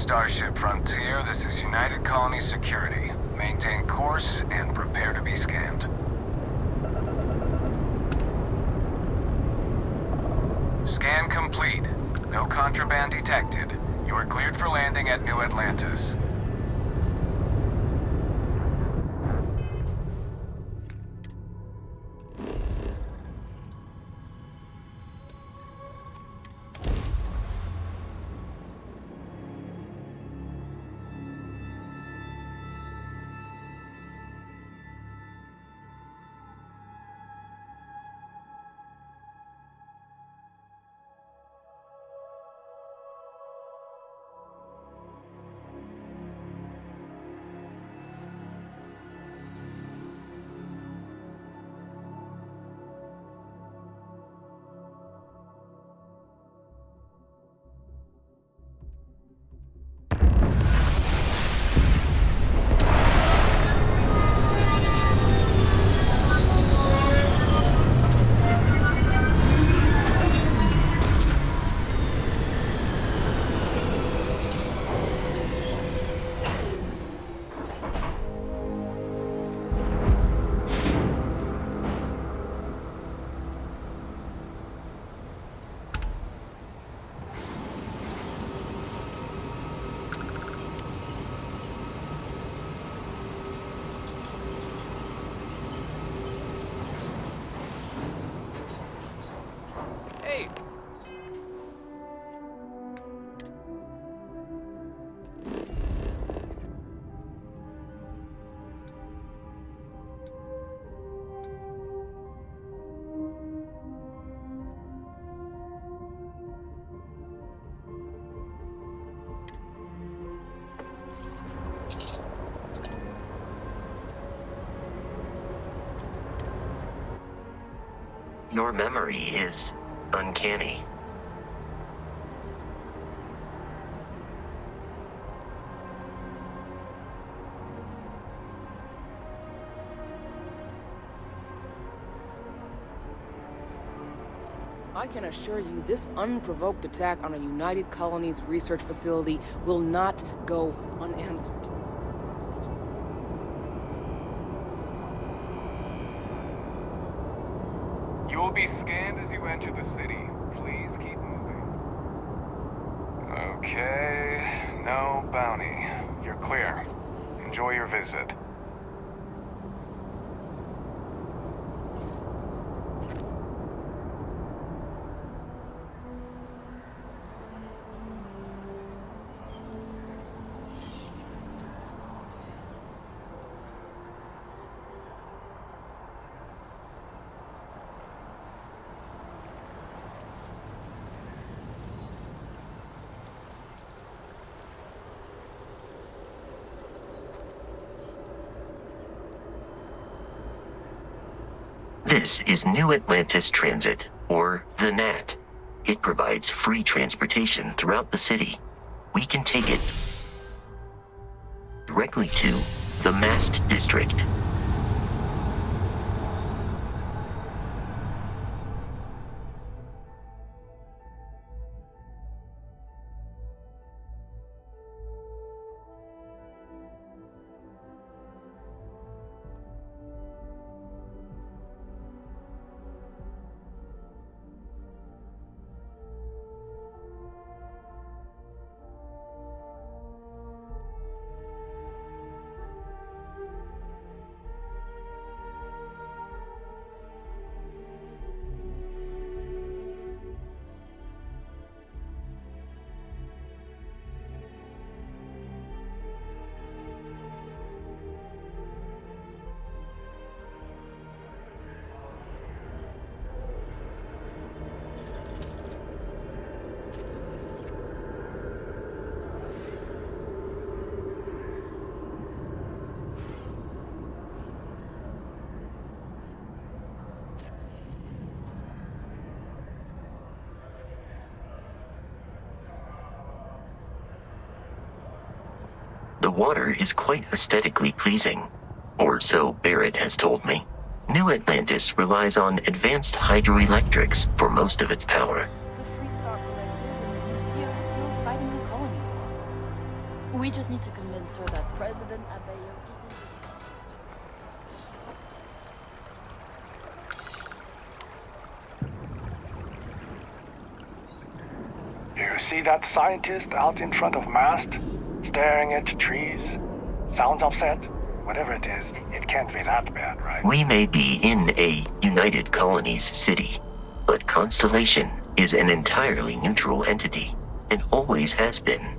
Speaker 9: Starship Frontier, this is United Colony Security. Maintain course and prepare to be scanned. Scan complete. No contraband detected. You are cleared for landing at New Atlantis. Your memory is uncanny.
Speaker 10: I can assure you this unprovoked attack on a United Colonies research facility will not go unanswered.
Speaker 9: You will be scanned as you enter the city. Please keep moving. Okay, no bounty. You're clear. Enjoy your visit.
Speaker 5: This is New Atlantis Transit, or the NAT. It provides free transportation throughout the city. We can take it directly to the Mast District. The water is quite aesthetically pleasing, or so Barrett has told me. New Atlantis relies on advanced hydroelectrics for most of its power.
Speaker 10: The Free Star Collective and the UC are still fighting the colony war. We just need to convince her that President Abayo isn't the
Speaker 7: You see that scientist out in front of Mast? Staring at trees? Sounds upset? Whatever it is, it can't be that bad, right?
Speaker 5: We may be in a United Colonies city, but Constellation is an entirely neutral entity, and always has been.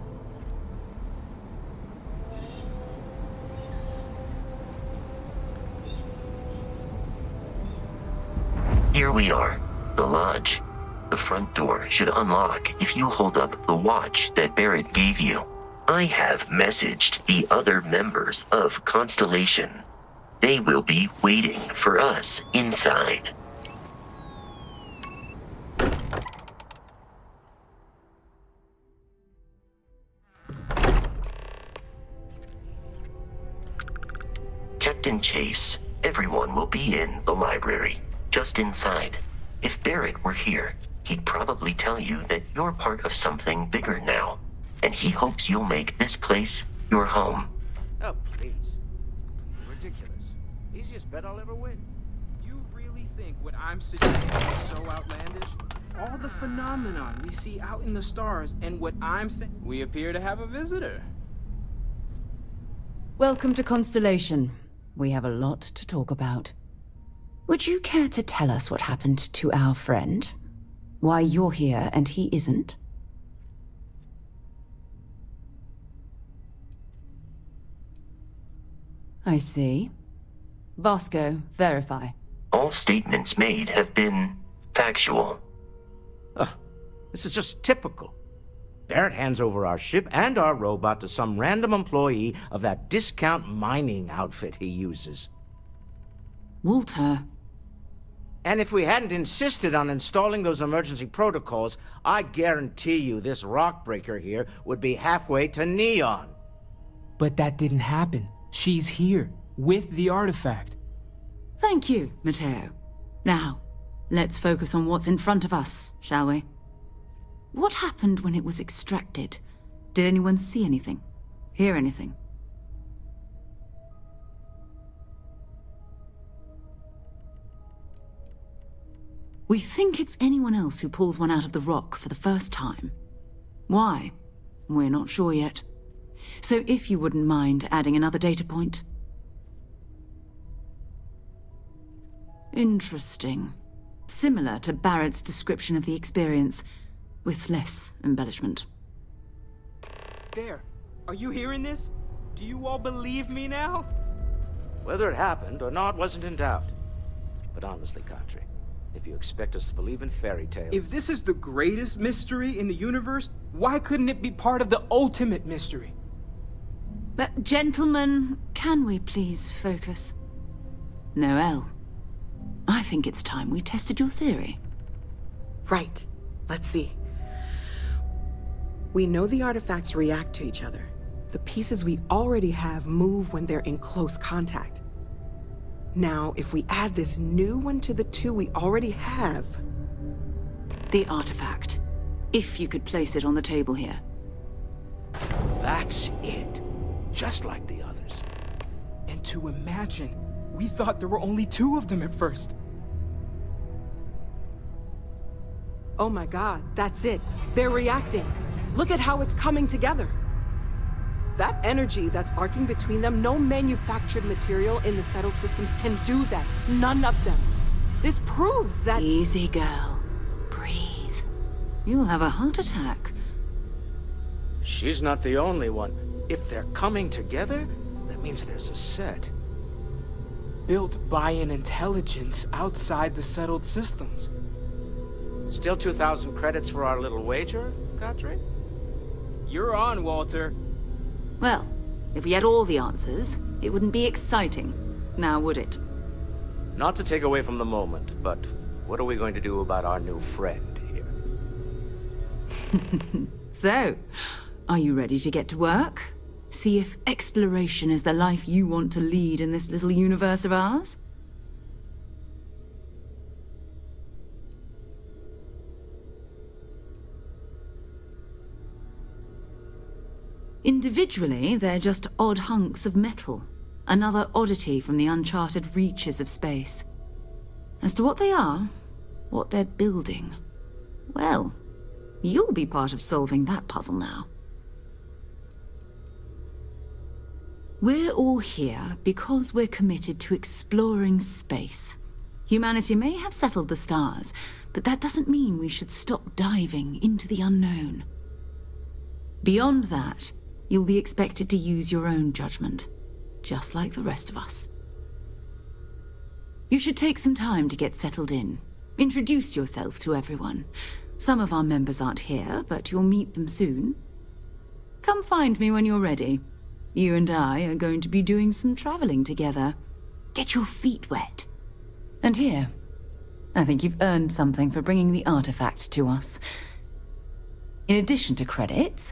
Speaker 5: Here we are, the lodge. The front door should unlock if you hold up the watch that Barrett gave you. I have messaged the other members of Constellation. They will be waiting for us inside. Captain Chase, everyone will be in the library, just inside. If Barrett were here, he'd probably tell you that you're part of something bigger now, and he hopes you'll make this place your home.
Speaker 11: Oh, please. It's ridiculous. Easiest bet I'll ever win.
Speaker 12: You really think what I'm suggesting is so outlandish? All the phenomenon we see out in the stars and what I'm saying... We appear to have a visitor.
Speaker 13: Welcome to Constellation. We have a lot to talk about. Would you care to tell us what happened to our friend? Why you're here and he isn't? I see. Vasco, verify.
Speaker 5: All statements made have been factual.
Speaker 11: Ugh, this is just typical. Barrett hands over our ship and our robot to some random employee of that discount mining outfit he uses.
Speaker 13: Walter.
Speaker 11: And if we hadn't insisted on installing those emergency protocols, I guarantee you this rock breaker here would be halfway to Neon.
Speaker 12: But that didn't happen. She's here, with the artifact.
Speaker 13: Thank you, Matteo. Now, Let's focus on what's in front of us, shall we? What happened when it was extracted? Did anyone see anything? Hear anything? We think it's anyone else who pulls one out of the rock for the first time. Why? We're not sure yet. So if you wouldn't mind adding another data point. Interesting. Similar to Barrett's description of the experience, with less embellishment.
Speaker 12: There. Are you hearing this? Do you all believe me now?
Speaker 11: Whether it happened or not wasn't in doubt. But honestly, Katri, if you expect us to believe in fairy tales...
Speaker 12: If this is the greatest mystery in the universe, why couldn't it be part of the ultimate mystery?
Speaker 13: But, gentlemen, can we please focus? Noel, I think it's time we tested your theory.
Speaker 14: Right. Let's see. We know the artifacts react to each other. The pieces we already have move when they're in close contact. Now, if we add this new one to the two we already have...
Speaker 13: The artifact. If you could place it on the table here.
Speaker 11: That's it. Just like the others.
Speaker 12: And to imagine, we thought there were only 2 of them at first.
Speaker 14: Oh my god, that's it. They're reacting. Look at how it's coming together. That energy that's arcing between them, no manufactured material in the settled systems can do that. None of them. This proves that...
Speaker 13: Easy, girl. Breathe. You'll have a heart attack.
Speaker 11: She's not the only one. If they're coming together, that means there's a set.
Speaker 12: Built by an intelligence outside the settled systems.
Speaker 11: Still 2,000 credits for our little wager, Katri?
Speaker 12: You're on, Walter.
Speaker 13: Well, if we had all the answers, it wouldn't be exciting, now would it?
Speaker 11: Not to take away from the moment, but what are we going to do about our new friend here?
Speaker 13: So, are you ready to get to work? See if exploration is the life you want to lead in this little universe of ours? Individually, they're just odd hunks of metal. Another oddity from the uncharted reaches of space. As to what they are, what they're building, well, you'll be part of solving that puzzle now. We're all here because we're committed to exploring space. Humanity may have settled the stars, but that doesn't mean we should stop diving into the unknown. Beyond that, you'll be expected to use your own judgment, just like the rest of us. You should take some time to get settled in. Introduce yourself to everyone. Some of our members aren't here, but you'll meet them soon. Come find me when you're ready. You and I are going to be doing some traveling together. Get your feet wet. And here, I think you've earned something for bringing the artifact to us. In addition to credits,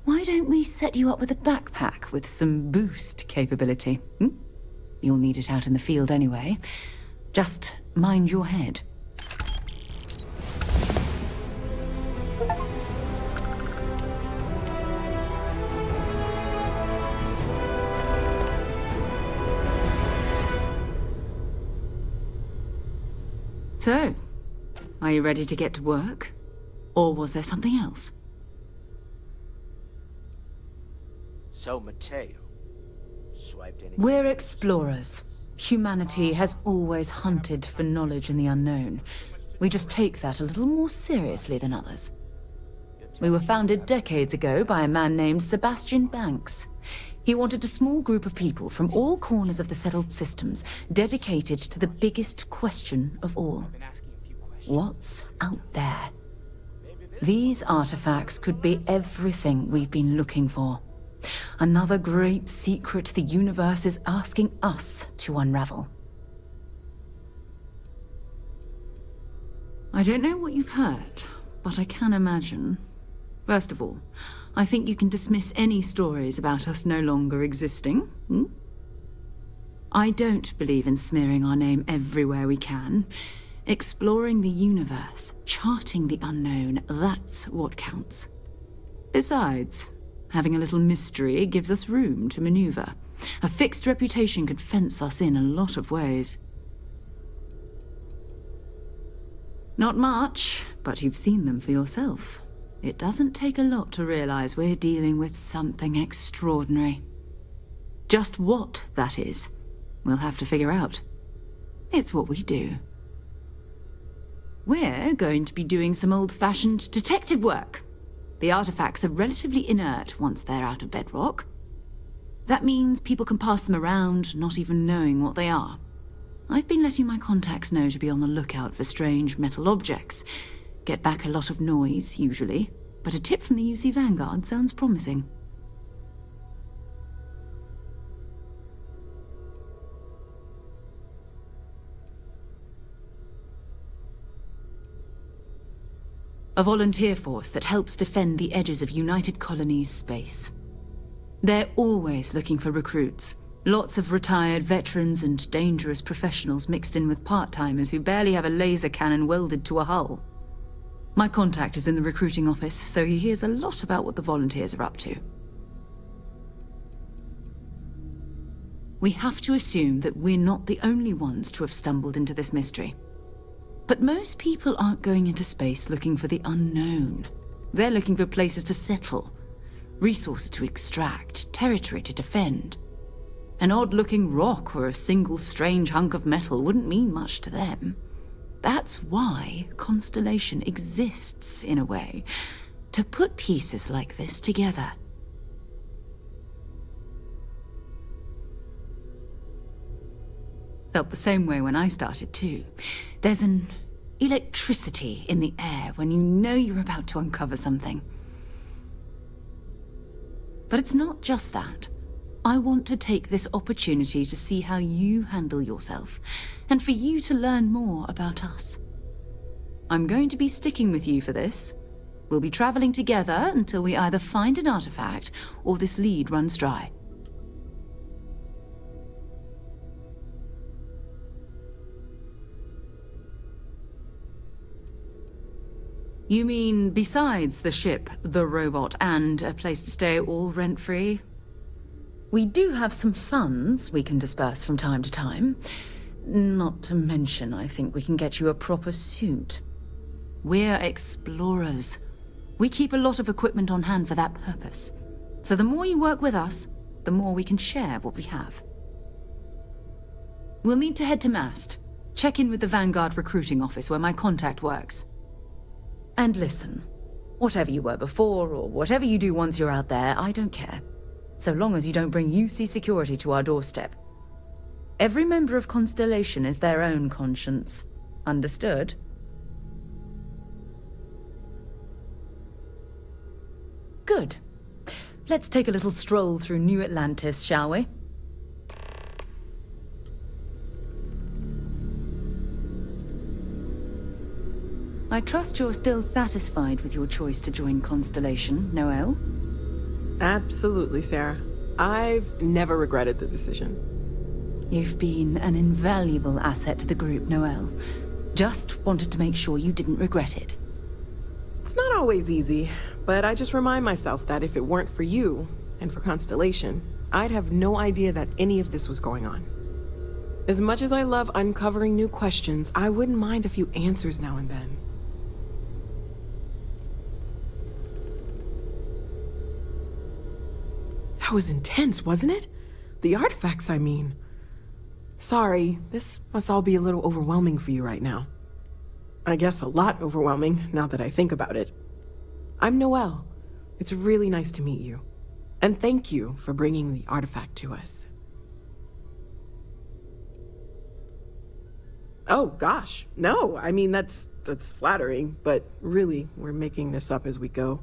Speaker 13: why don't we set you up with a backpack with some boost capability? You'll need it out in the field anyway. Just mind your head. So, are you ready to get to work? Or was there something else?
Speaker 11: So, Mateo, swiped any...
Speaker 13: We're explorers. Humanity has always hunted for knowledge in the unknown. We just take that a little more seriously than others. We were founded decades ago by a man named Sebastian Banks. He wanted a small group of people from all corners of the settled systems dedicated to the biggest question of all. What's out there? These artifacts could be everything we've been looking for. Another great secret the universe is asking us to unravel. I don't know what you've heard, but I can imagine. First of all, I think you can dismiss any stories about us no longer existing. I don't believe in smearing our name everywhere we can. Exploring the universe, charting the unknown, that's what counts. Besides, having a little mystery gives us room to maneuver. A fixed reputation could fence us in a lot of ways. Not much, but you've seen them for yourself. It doesn't take a lot to realize we're dealing with something extraordinary. Just what that is, we'll have to figure out. It's what we do. We're going to be doing some old-fashioned detective work. The artifacts are relatively inert once they're out of bedrock. That means people can pass them around, not even knowing what they are. I've been letting my contacts know to be on the lookout for strange metal objects. Get back a lot of noise, usually, but a tip from the UC Vanguard sounds promising. A volunteer force that helps defend the edges of United Colonies space. They're always looking for recruits. Lots of retired veterans and dangerous professionals mixed in with part-timers who barely have a laser cannon welded to a hull. My contact is in the recruiting office, so he hears a lot about what the volunteers are up to. We have to assume that we're not the only ones to have stumbled into this mystery. But most people aren't going into space looking for the unknown. They're looking for places to settle, resources to extract, territory to defend. An odd-looking rock or a single strange hunk of metal wouldn't mean much to them. That's why Constellation exists, in a way, to put pieces like this together. Felt the same way when I started, too. There's an electricity in the air when you know you're about to uncover something. But it's not just that. I want to take this opportunity to see how you handle yourself, and for you to learn more about us. I'm going to be sticking with you for this. We'll be traveling together until we either find an artifact or this lead runs dry. You mean besides the ship, the robot, and a place to stay all rent-free? We do have some funds we can disperse from time to time. Not to mention, I think we can get you a proper suit. We're explorers. We keep a lot of equipment on hand for that purpose. So the more you work with us, the more we can share what we have. We'll need to head to Mast. Check in with the Vanguard recruiting office where my contact works. And listen, whatever you were before, or whatever you do once you're out there, I don't care. So long as you don't bring UC security to our doorstep. Every member of Constellation is their own conscience. Understood? Good. Let's take a little stroll through New Atlantis, shall we? I trust you're still satisfied with your choice to join Constellation, Noel?
Speaker 14: Absolutely, Sarah. I've never regretted the decision.
Speaker 13: You've been an invaluable asset to the group, Noel. Just wanted to make sure you didn't regret it.
Speaker 14: It's not always easy, but I just remind myself that if it weren't for you, and for Constellation, I'd have no idea that any of this was going on. As much as I love uncovering new questions, I wouldn't mind a few answers now and then. That was intense, wasn't it? The artifacts, I mean. Sorry, this must all be a little overwhelming for you right now. I guess a lot overwhelming, now that I think about it. I'm Noelle. It's really nice to meet you. And thank you for bringing the artifact to us. Oh, gosh. No, I mean, that's flattering, but really, we're making this up as we go.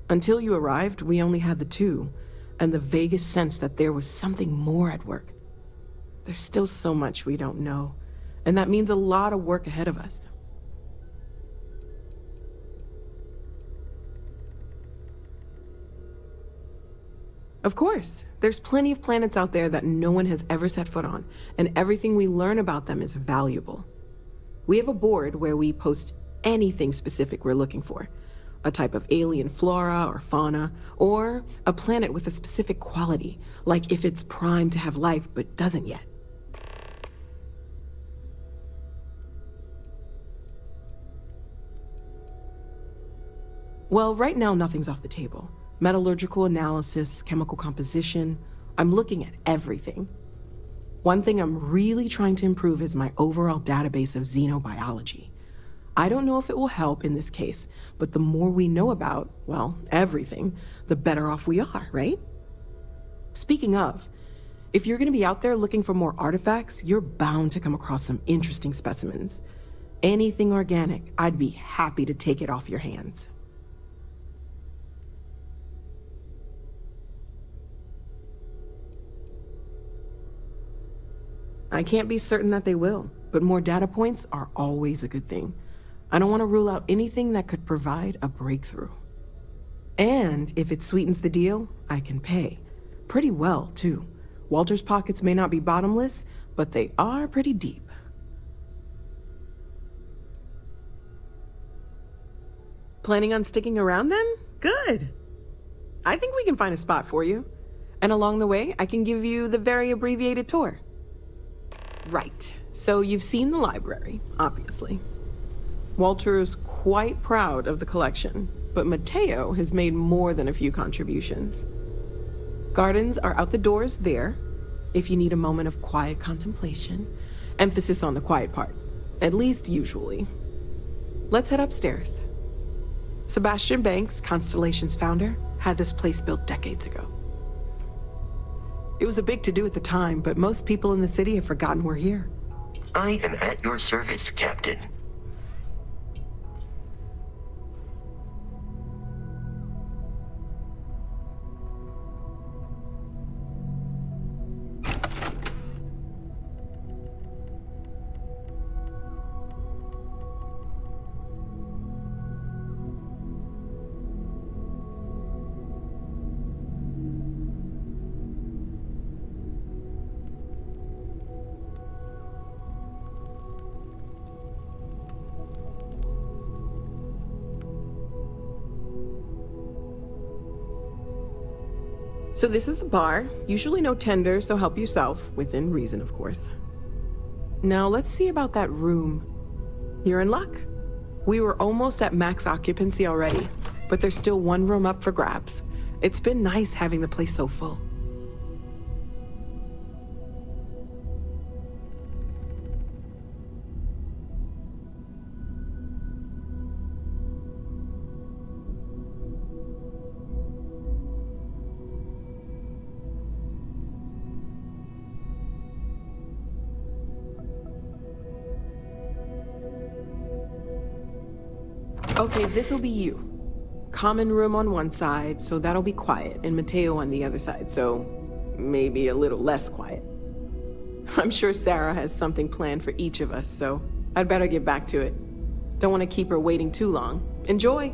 Speaker 14: Until you arrived, we only had the two, and the vaguest sense that there was something more at work. There's still so much we don't know, and that means a lot of work ahead of us. Of course, there's plenty of planets out there that no one has ever set foot on, and everything we learn about them is valuable. We have a board where we post anything specific we're looking for. A type of alien flora or fauna, or a planet with a specific quality, like if it's primed to have life but doesn't yet. Well, right now nothing's off the table. Metallurgical analysis, chemical composition, I'm looking at everything. One thing I'm really trying to improve is my overall database of xenobiology. I don't know if it will help in this case, but the more we know about, well, everything, the better off we are, right? Speaking of, if you're gonna be out there looking for more artifacts, you're bound to come across some interesting specimens. Anything organic, I'd be happy to take it off your hands. I can't be certain that they will, but more data points are always a good thing. I don't want to rule out anything that could provide a breakthrough. And if it sweetens the deal, I can pay. Pretty well, too. Walter's pockets may not be bottomless, but they are pretty deep. Planning on sticking around then? Good. I think we can find a spot for you. And along the way, I can give you the very abbreviated tour. Right. So you've seen the library, obviously. Walter's quite proud of the collection, but Mateo has made more than a few contributions. Gardens are out the doors there, if you need a moment of quiet contemplation. Emphasis on the quiet part, at least usually. Let's head upstairs. Sebastian Banks, Constellation's founder, had this place built decades ago. It was a big to-do at the time, but most people in the city have forgotten we're here.
Speaker 5: I am at your service, Captain.
Speaker 14: So this is the bar. Usually no tender, so help yourself, within reason, of course. Now let's see about that room. You're in luck. We were almost at max occupancy already, but there's still one room up for grabs. It's been nice having the place so full. Okay, this'll be you. Common room on one side, so that'll be quiet, and Mateo on the other side, so maybe a little less quiet. I'm sure Sarah has something planned for each of us, so I'd better get back to it. Don't want to keep her waiting too long. Enjoy!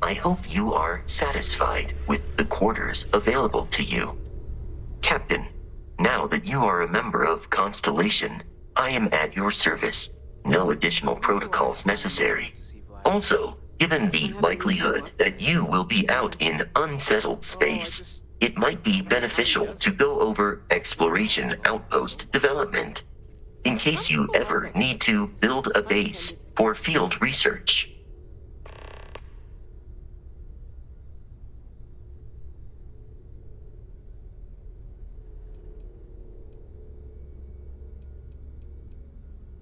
Speaker 5: I hope you are satisfied with the quarters available to you. Captain, Now that you are a member of Constellation, I am at your service. No additional protocols necessary. Also, given the likelihood that you will be out in unsettled space, it might be beneficial to go over exploration outpost development, in case you ever need to build a base for field research.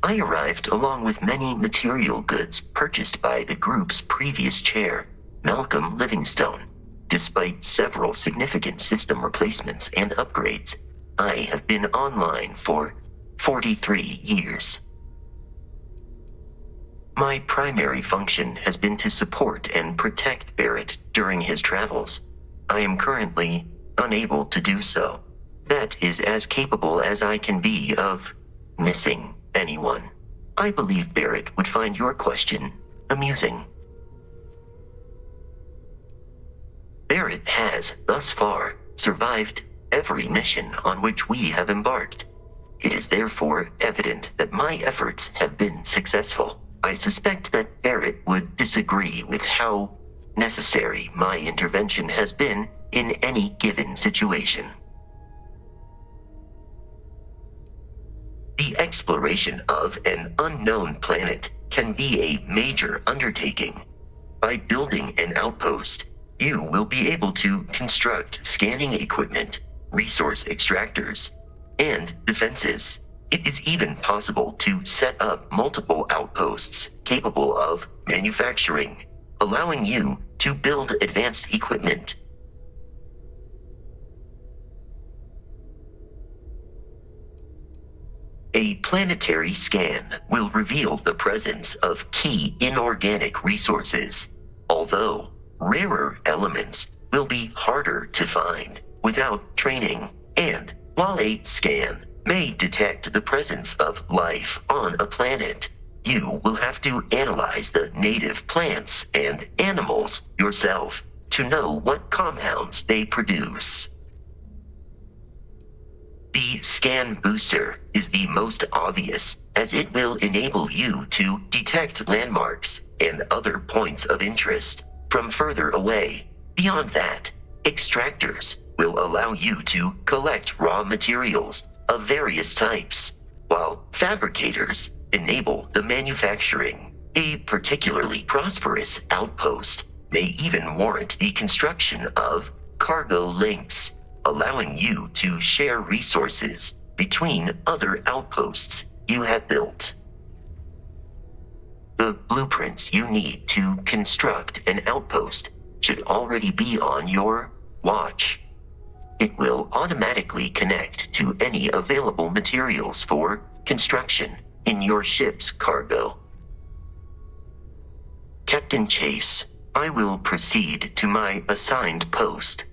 Speaker 5: I arrived along with many material goods purchased by the group's previous chair, Malcolm Livingstone. Despite several significant system replacements and upgrades, I have been online for 43 years. My primary function has been to support and protect Barrett during his travels. I am currently unable to do so. That is as capable as I can be of missing anyone. I believe Barrett would find your question amusing. Barrett has, thus far, survived every mission on which we have embarked. It is therefore evident that my efforts have been successful. I suspect that Barrett would disagree with how necessary my intervention has been in any given situation. The exploration of an unknown planet can be a major undertaking. By building an outpost, you will be able to construct scanning equipment, resource extractors, and defenses. It is even possible to set up multiple outposts capable of manufacturing, allowing you to build advanced equipment. A planetary scan will reveal the presence of key inorganic resources, although rarer elements will be harder to find without training. And while a scan may detect the presence of life on a planet, you will have to analyze the native plants and animals yourself to know what compounds they produce. The scan booster is the most obvious, as it will enable you to detect landmarks and other points of interest from further away. Beyond that, extractors will allow you to collect raw materials of various types, while fabricators enable the manufacturing. A particularly prosperous outpost may even warrant the construction of cargo links, allowing you to share resources between other outposts you have built. The blueprints you need to construct an outpost should already be on your watch. It will automatically connect to any available materials for construction in your ship's cargo. Captain Chase, I will proceed to my assigned post.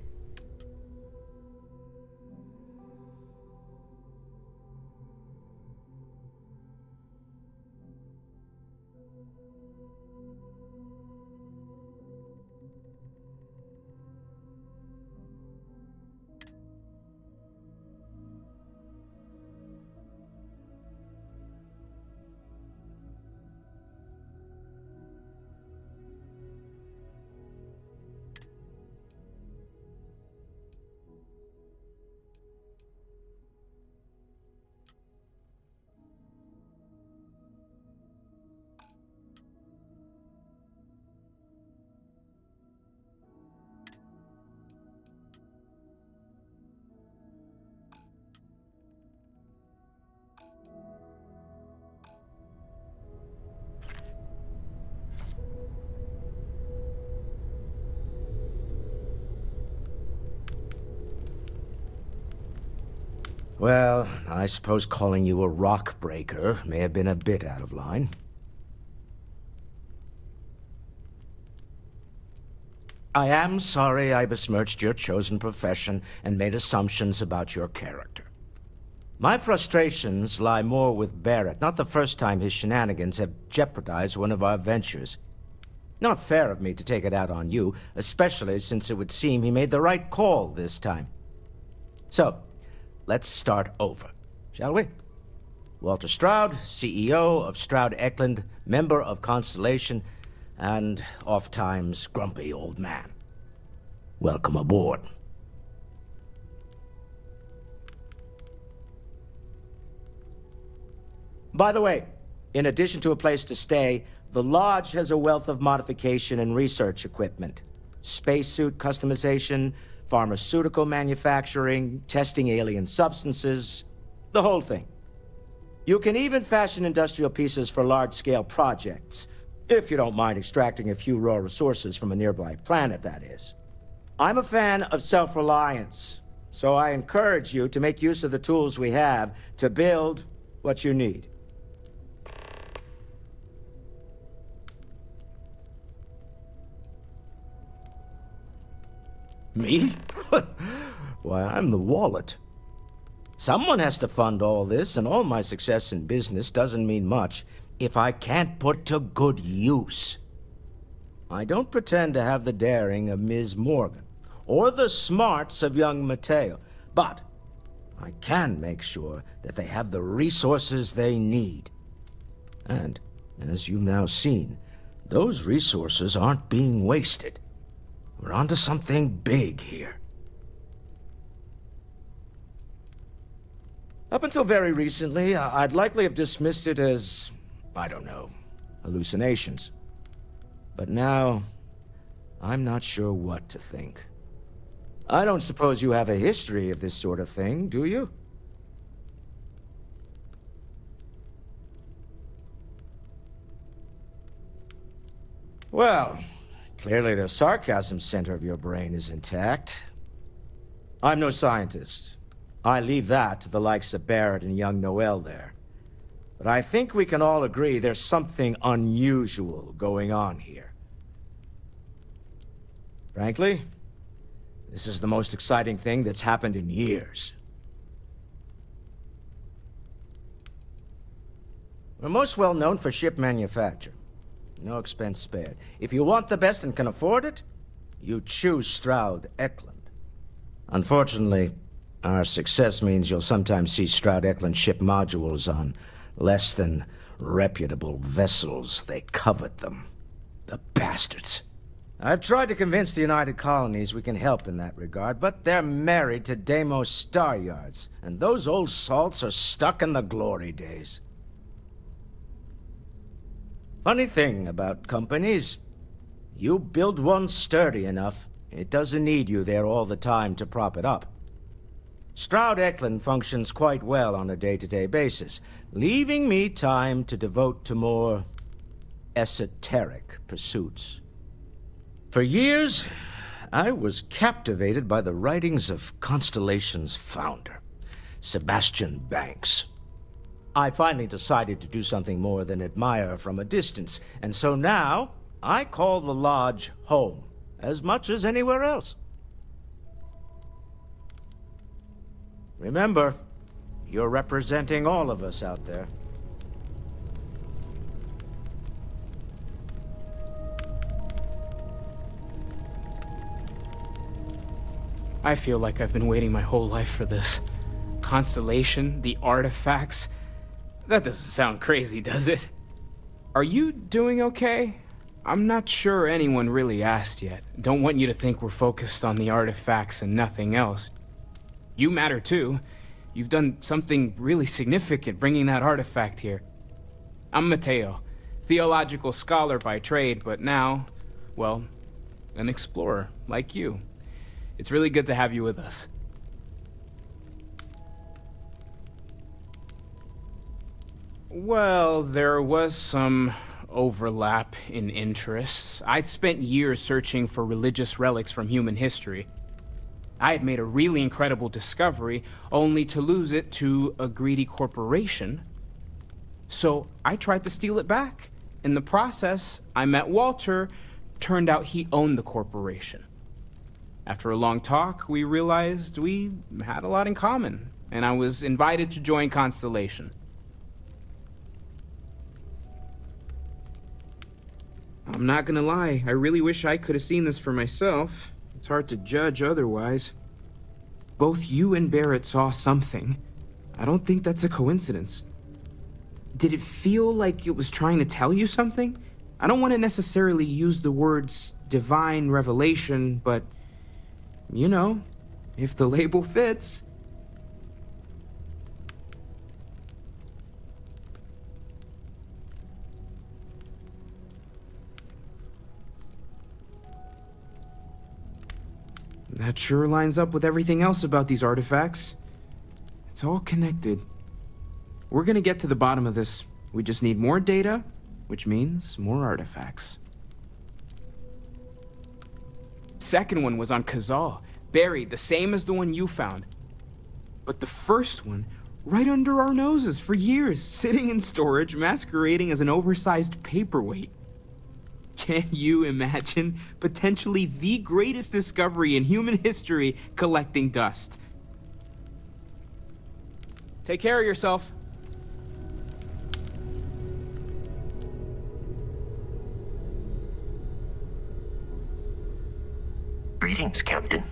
Speaker 11: Well, I suppose calling you a rock breaker may have been a bit out of line. I am sorry I besmirched your chosen profession and made assumptions about your character. My frustrations lie more with Barrett, not the first time his shenanigans have jeopardized one of our ventures. Not fair of me to take it out on you, especially since it would seem he made the right call this time. So, let's start over, shall we? Walter Stroud, CEO of Stroud Eklund, member of Constellation, and oft-times grumpy old man. Welcome aboard. By the way, in addition to a place to stay, the Lodge has a wealth of modification and research equipment. Spacesuit customization, pharmaceutical manufacturing, testing alien substances, the whole thing. You can even fashion industrial pieces for large-scale projects, if you don't mind extracting a few raw resources from a nearby planet, that is. I'm a fan of self-reliance, so I encourage you to make use of the tools we have to build what you need. Me? Why, I'm the wallet. Someone has to fund all this, and all my success in business doesn't mean much if I can't put to good use. I don't pretend to have the daring of Ms. Morgan, or the smarts of young Mateo, but I can make sure that they have the resources they need. And, as you've now seen, those resources aren't being wasted. We're onto something big here. Up until very recently, I'd likely have dismissed it as, I don't know, hallucinations. But now, I'm not sure what to think. I don't suppose you have a history of this sort of thing, do you? Well, clearly the sarcasm center of your brain is intact. I'm no scientist. I leave that to the likes of Barrett and young Noel there. But I think we can all agree there's something unusual going on here. Frankly, this is the most exciting thing that's happened in years. We're most well known for ship manufacture. No expense spared. If you want the best and can afford it, you choose Stroud Eklund. Unfortunately, our success means you'll sometimes see Stroud Eklund ship modules on less than reputable vessels. They covet them. The bastards. I've tried to convince the United Colonies we can help in that regard, but they're married to Deimos Star Yards, and those old salts are stuck in the glory days. Funny thing about companies, you build one sturdy enough, it doesn't need you there all the time to prop it up. Stroud Eklund functions quite well on a day-to-day basis, leaving me time to devote to more esoteric pursuits. For years, I was captivated by the writings of Constellation's founder, Sebastian Banks. I finally decided to do something more than admire from a distance, and so now I call the Lodge home, as much as anywhere else. Remember, you're representing all of us out there.
Speaker 12: I feel like I've been waiting my whole life for this. Constellation, the artifacts. That doesn't sound crazy, does it? Are you doing okay? I'm not sure anyone really asked yet. Don't want you to think we're focused on the artifacts and nothing else. You matter too. You've done something really significant bringing that artifact here. I'm Mateo, theological scholar by trade, but now, well, an explorer like you. It's really good to have you with us. Well, there was some overlap in interests. I'd spent years searching for religious relics from human history. I had made a really incredible discovery, only to lose it to a greedy corporation. So I tried to steal it back. In the process, I met Walter. Turned out he owned the corporation. After a long talk, we realized we had a lot in common, and I was invited to join Constellation. I'm not gonna lie, I really wish I could have seen this for myself. It's hard to judge otherwise. both you and Barrett saw something, I don't think that's a coincidence. Did it feel like it was trying to tell you something? I don't want to necessarily use the words divine revelation, but, you know, if the label fits. That sure lines up with everything else about these artifacts. It's all connected. We're gonna get to the bottom of this. We just need more data, which means more artifacts. Second one was on Kazal, buried, the same as the one you found. But the first one, right under our noses for years, sitting in storage, masquerading as an oversized paperweight. Can you imagine potentially the greatest discovery in human history collecting dust? Take care of yourself.
Speaker 5: Greetings, Captain.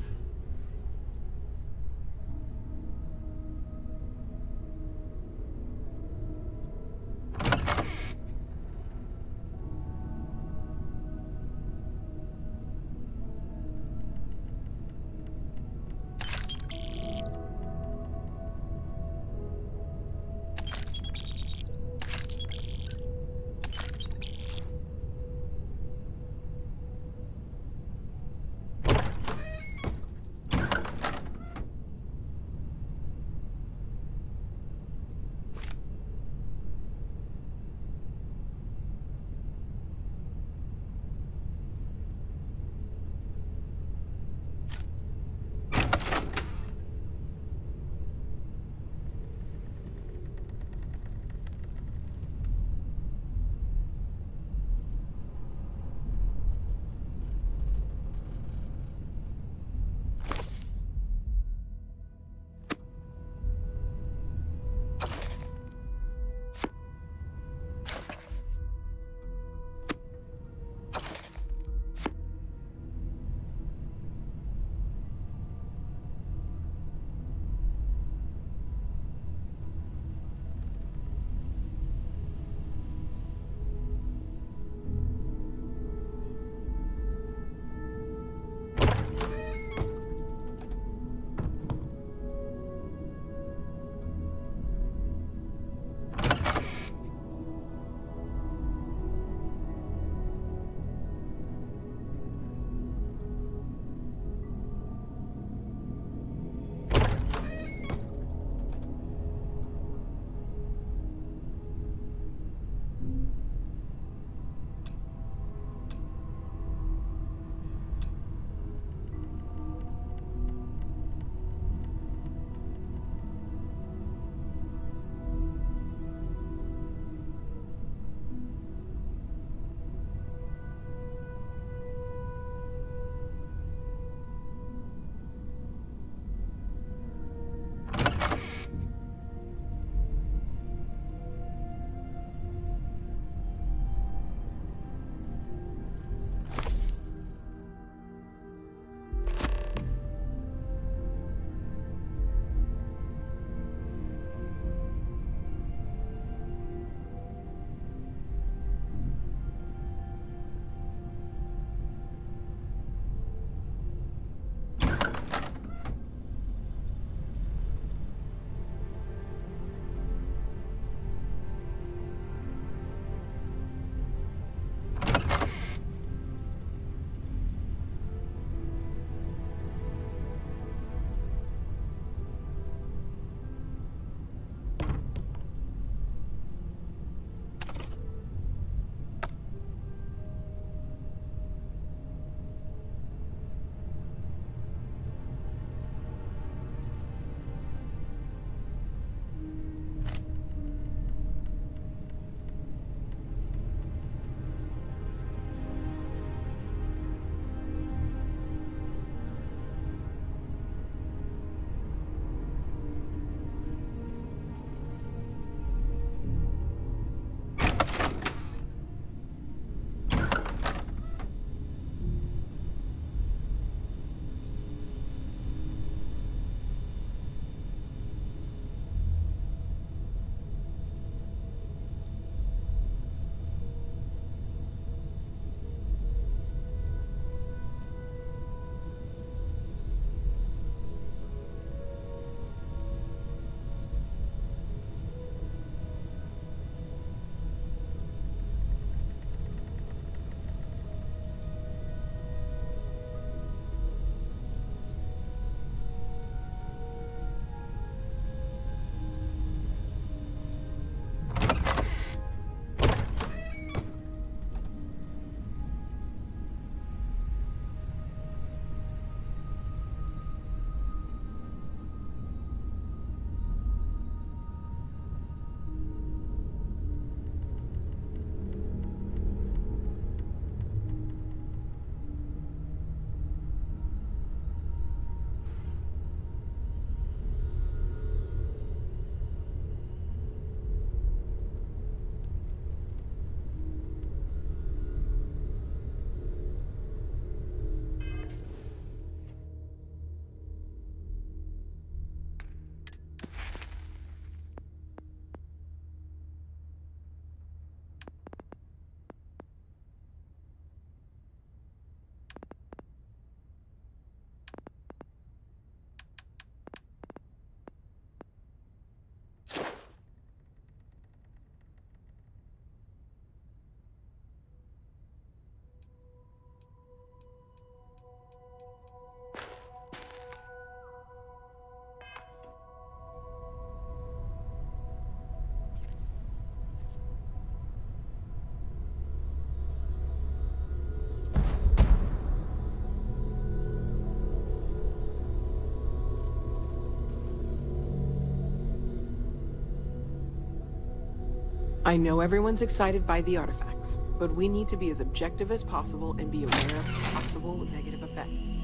Speaker 14: I know everyone's excited by the artifacts, but we need to be as objective as possible and be aware of possible negative effects.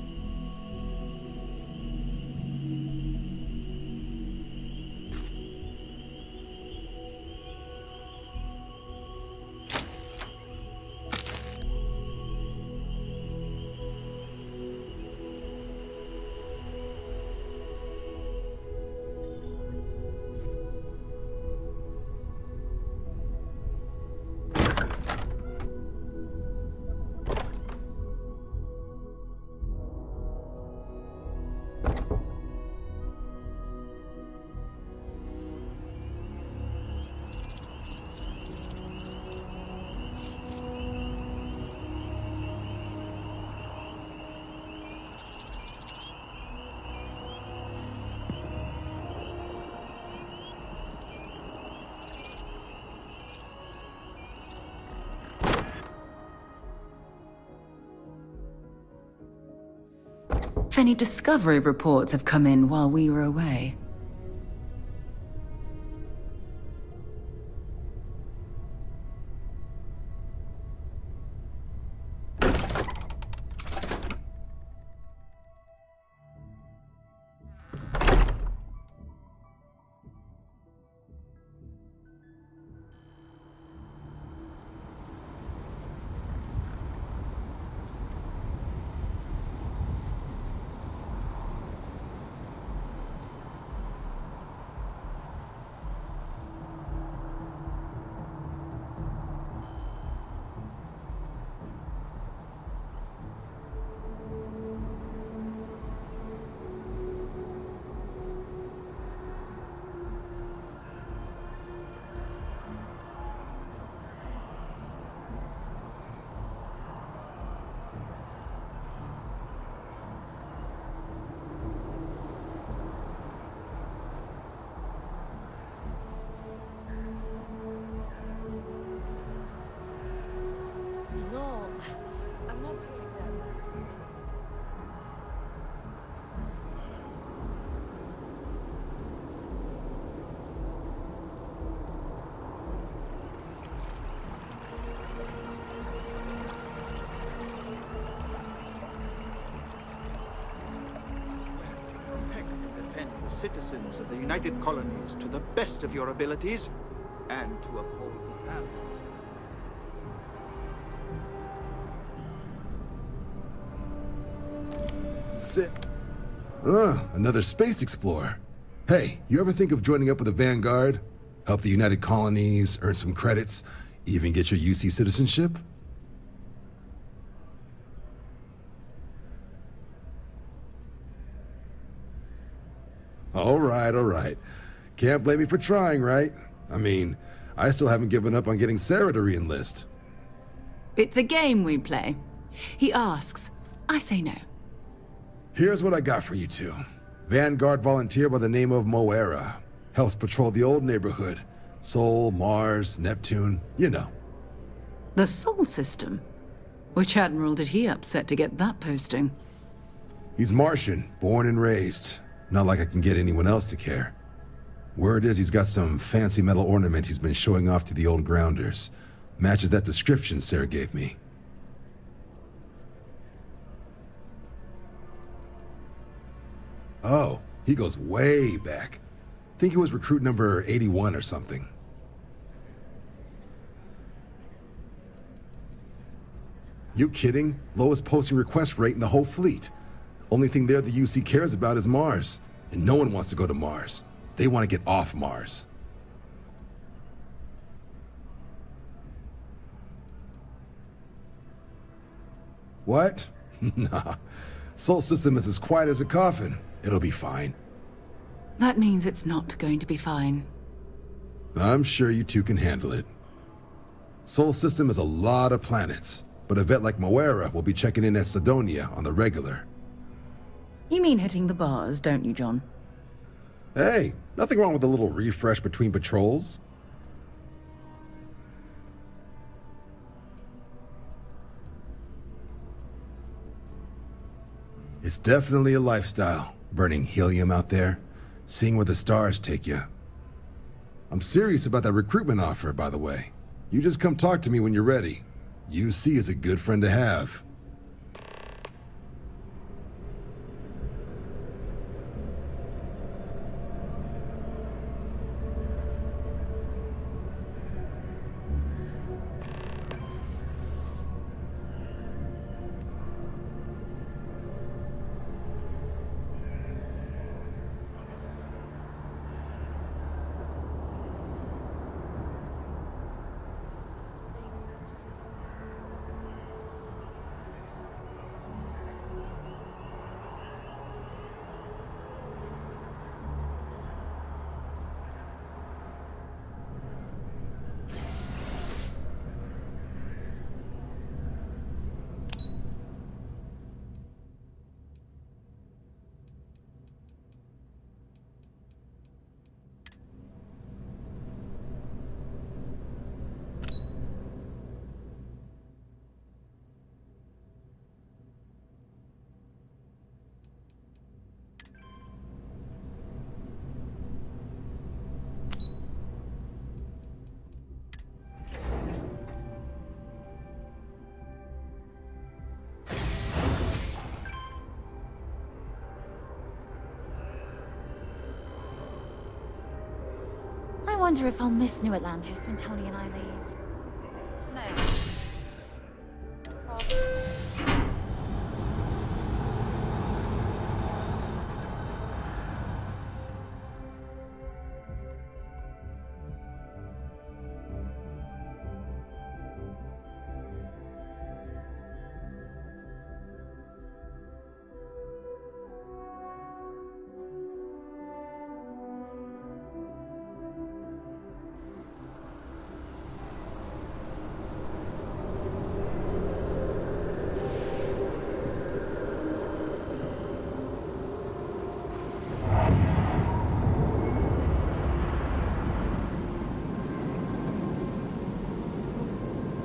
Speaker 13: If any discovery reports have come in while we were away.
Speaker 10: No, I'm not doing that.
Speaker 15: Protect and defend the citizens of the United Colonies to the best of your abilities, and to uphold the values.
Speaker 16: Another space explorer. Hey, you ever think of joining up with the Vanguard? Help the United Colonies, earn some credits, even get your UC citizenship? All right. Can't blame me for trying, right? I mean, I still haven't given up on getting Sarah to re-enlist.
Speaker 13: It's a game we play. He asks, I say no.
Speaker 16: Here's what I got for you two. Vanguard volunteer by the name of Moira. Helps patrol the old neighborhood. Sol, Mars, Neptune, you know.
Speaker 13: The Sol system? Which admiral did he upset to get that posting?
Speaker 16: He's Martian, born and raised. Not like I can get anyone else to care. Word is he's got some fancy metal ornament he's been showing off to the old grounders. Matches that description Sarah gave me. Oh, he goes way back. Think he was recruit number 81 or something. You kidding? Lowest posting request rate in the whole fleet. Only thing there the UC cares about is Mars. And no one wants to go to Mars. They want to get off Mars. What? Nah. Sol system is as quiet as a coffin. It'll be fine.
Speaker 13: That means it's not going to be fine.
Speaker 16: I'm sure you two can handle it. Sol system has a lot of planets, but a vet like Moira will be checking in at Sidonia on the regular.
Speaker 13: You mean hitting the bars, don't you, John?
Speaker 16: Hey, nothing wrong with a little refresh between patrols. It's definitely a lifestyle, burning helium out there, seeing where the stars take you. I'm serious about that recruitment offer, by the way. You just come talk to me when you're ready. UC is a good friend to have.
Speaker 10: I wonder if I'll miss New Atlantis when Tony and I leave. No. Probably.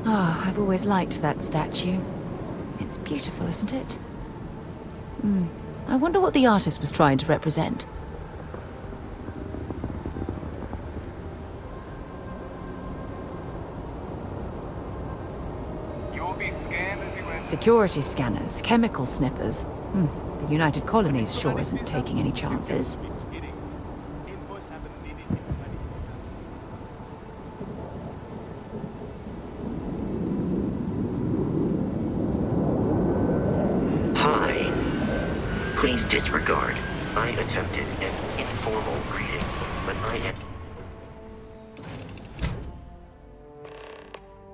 Speaker 13: Ah, I've always liked that statue. It's beautiful, isn't it? I wonder what the artist was trying to represent.
Speaker 9: You'll be scanned as you enter.
Speaker 13: Security scanners, chemical sniffers. The United Colonies sure isn't taking any chances.
Speaker 5: Hi. Please disregard. I attempted an informal greeting, but I am...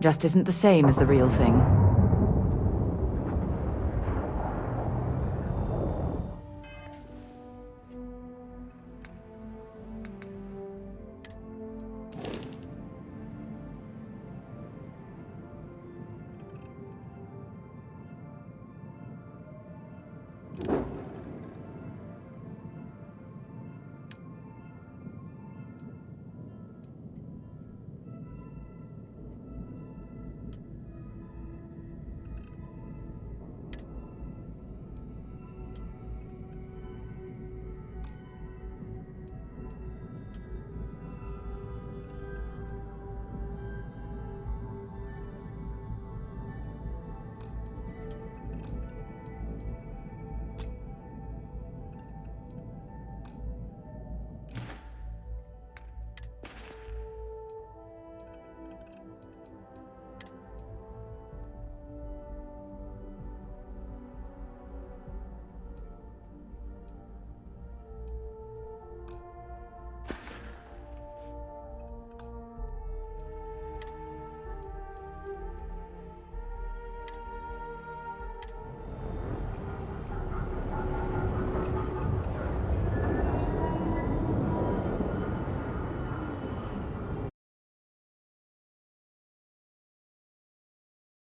Speaker 13: Just isn't the same as the real thing.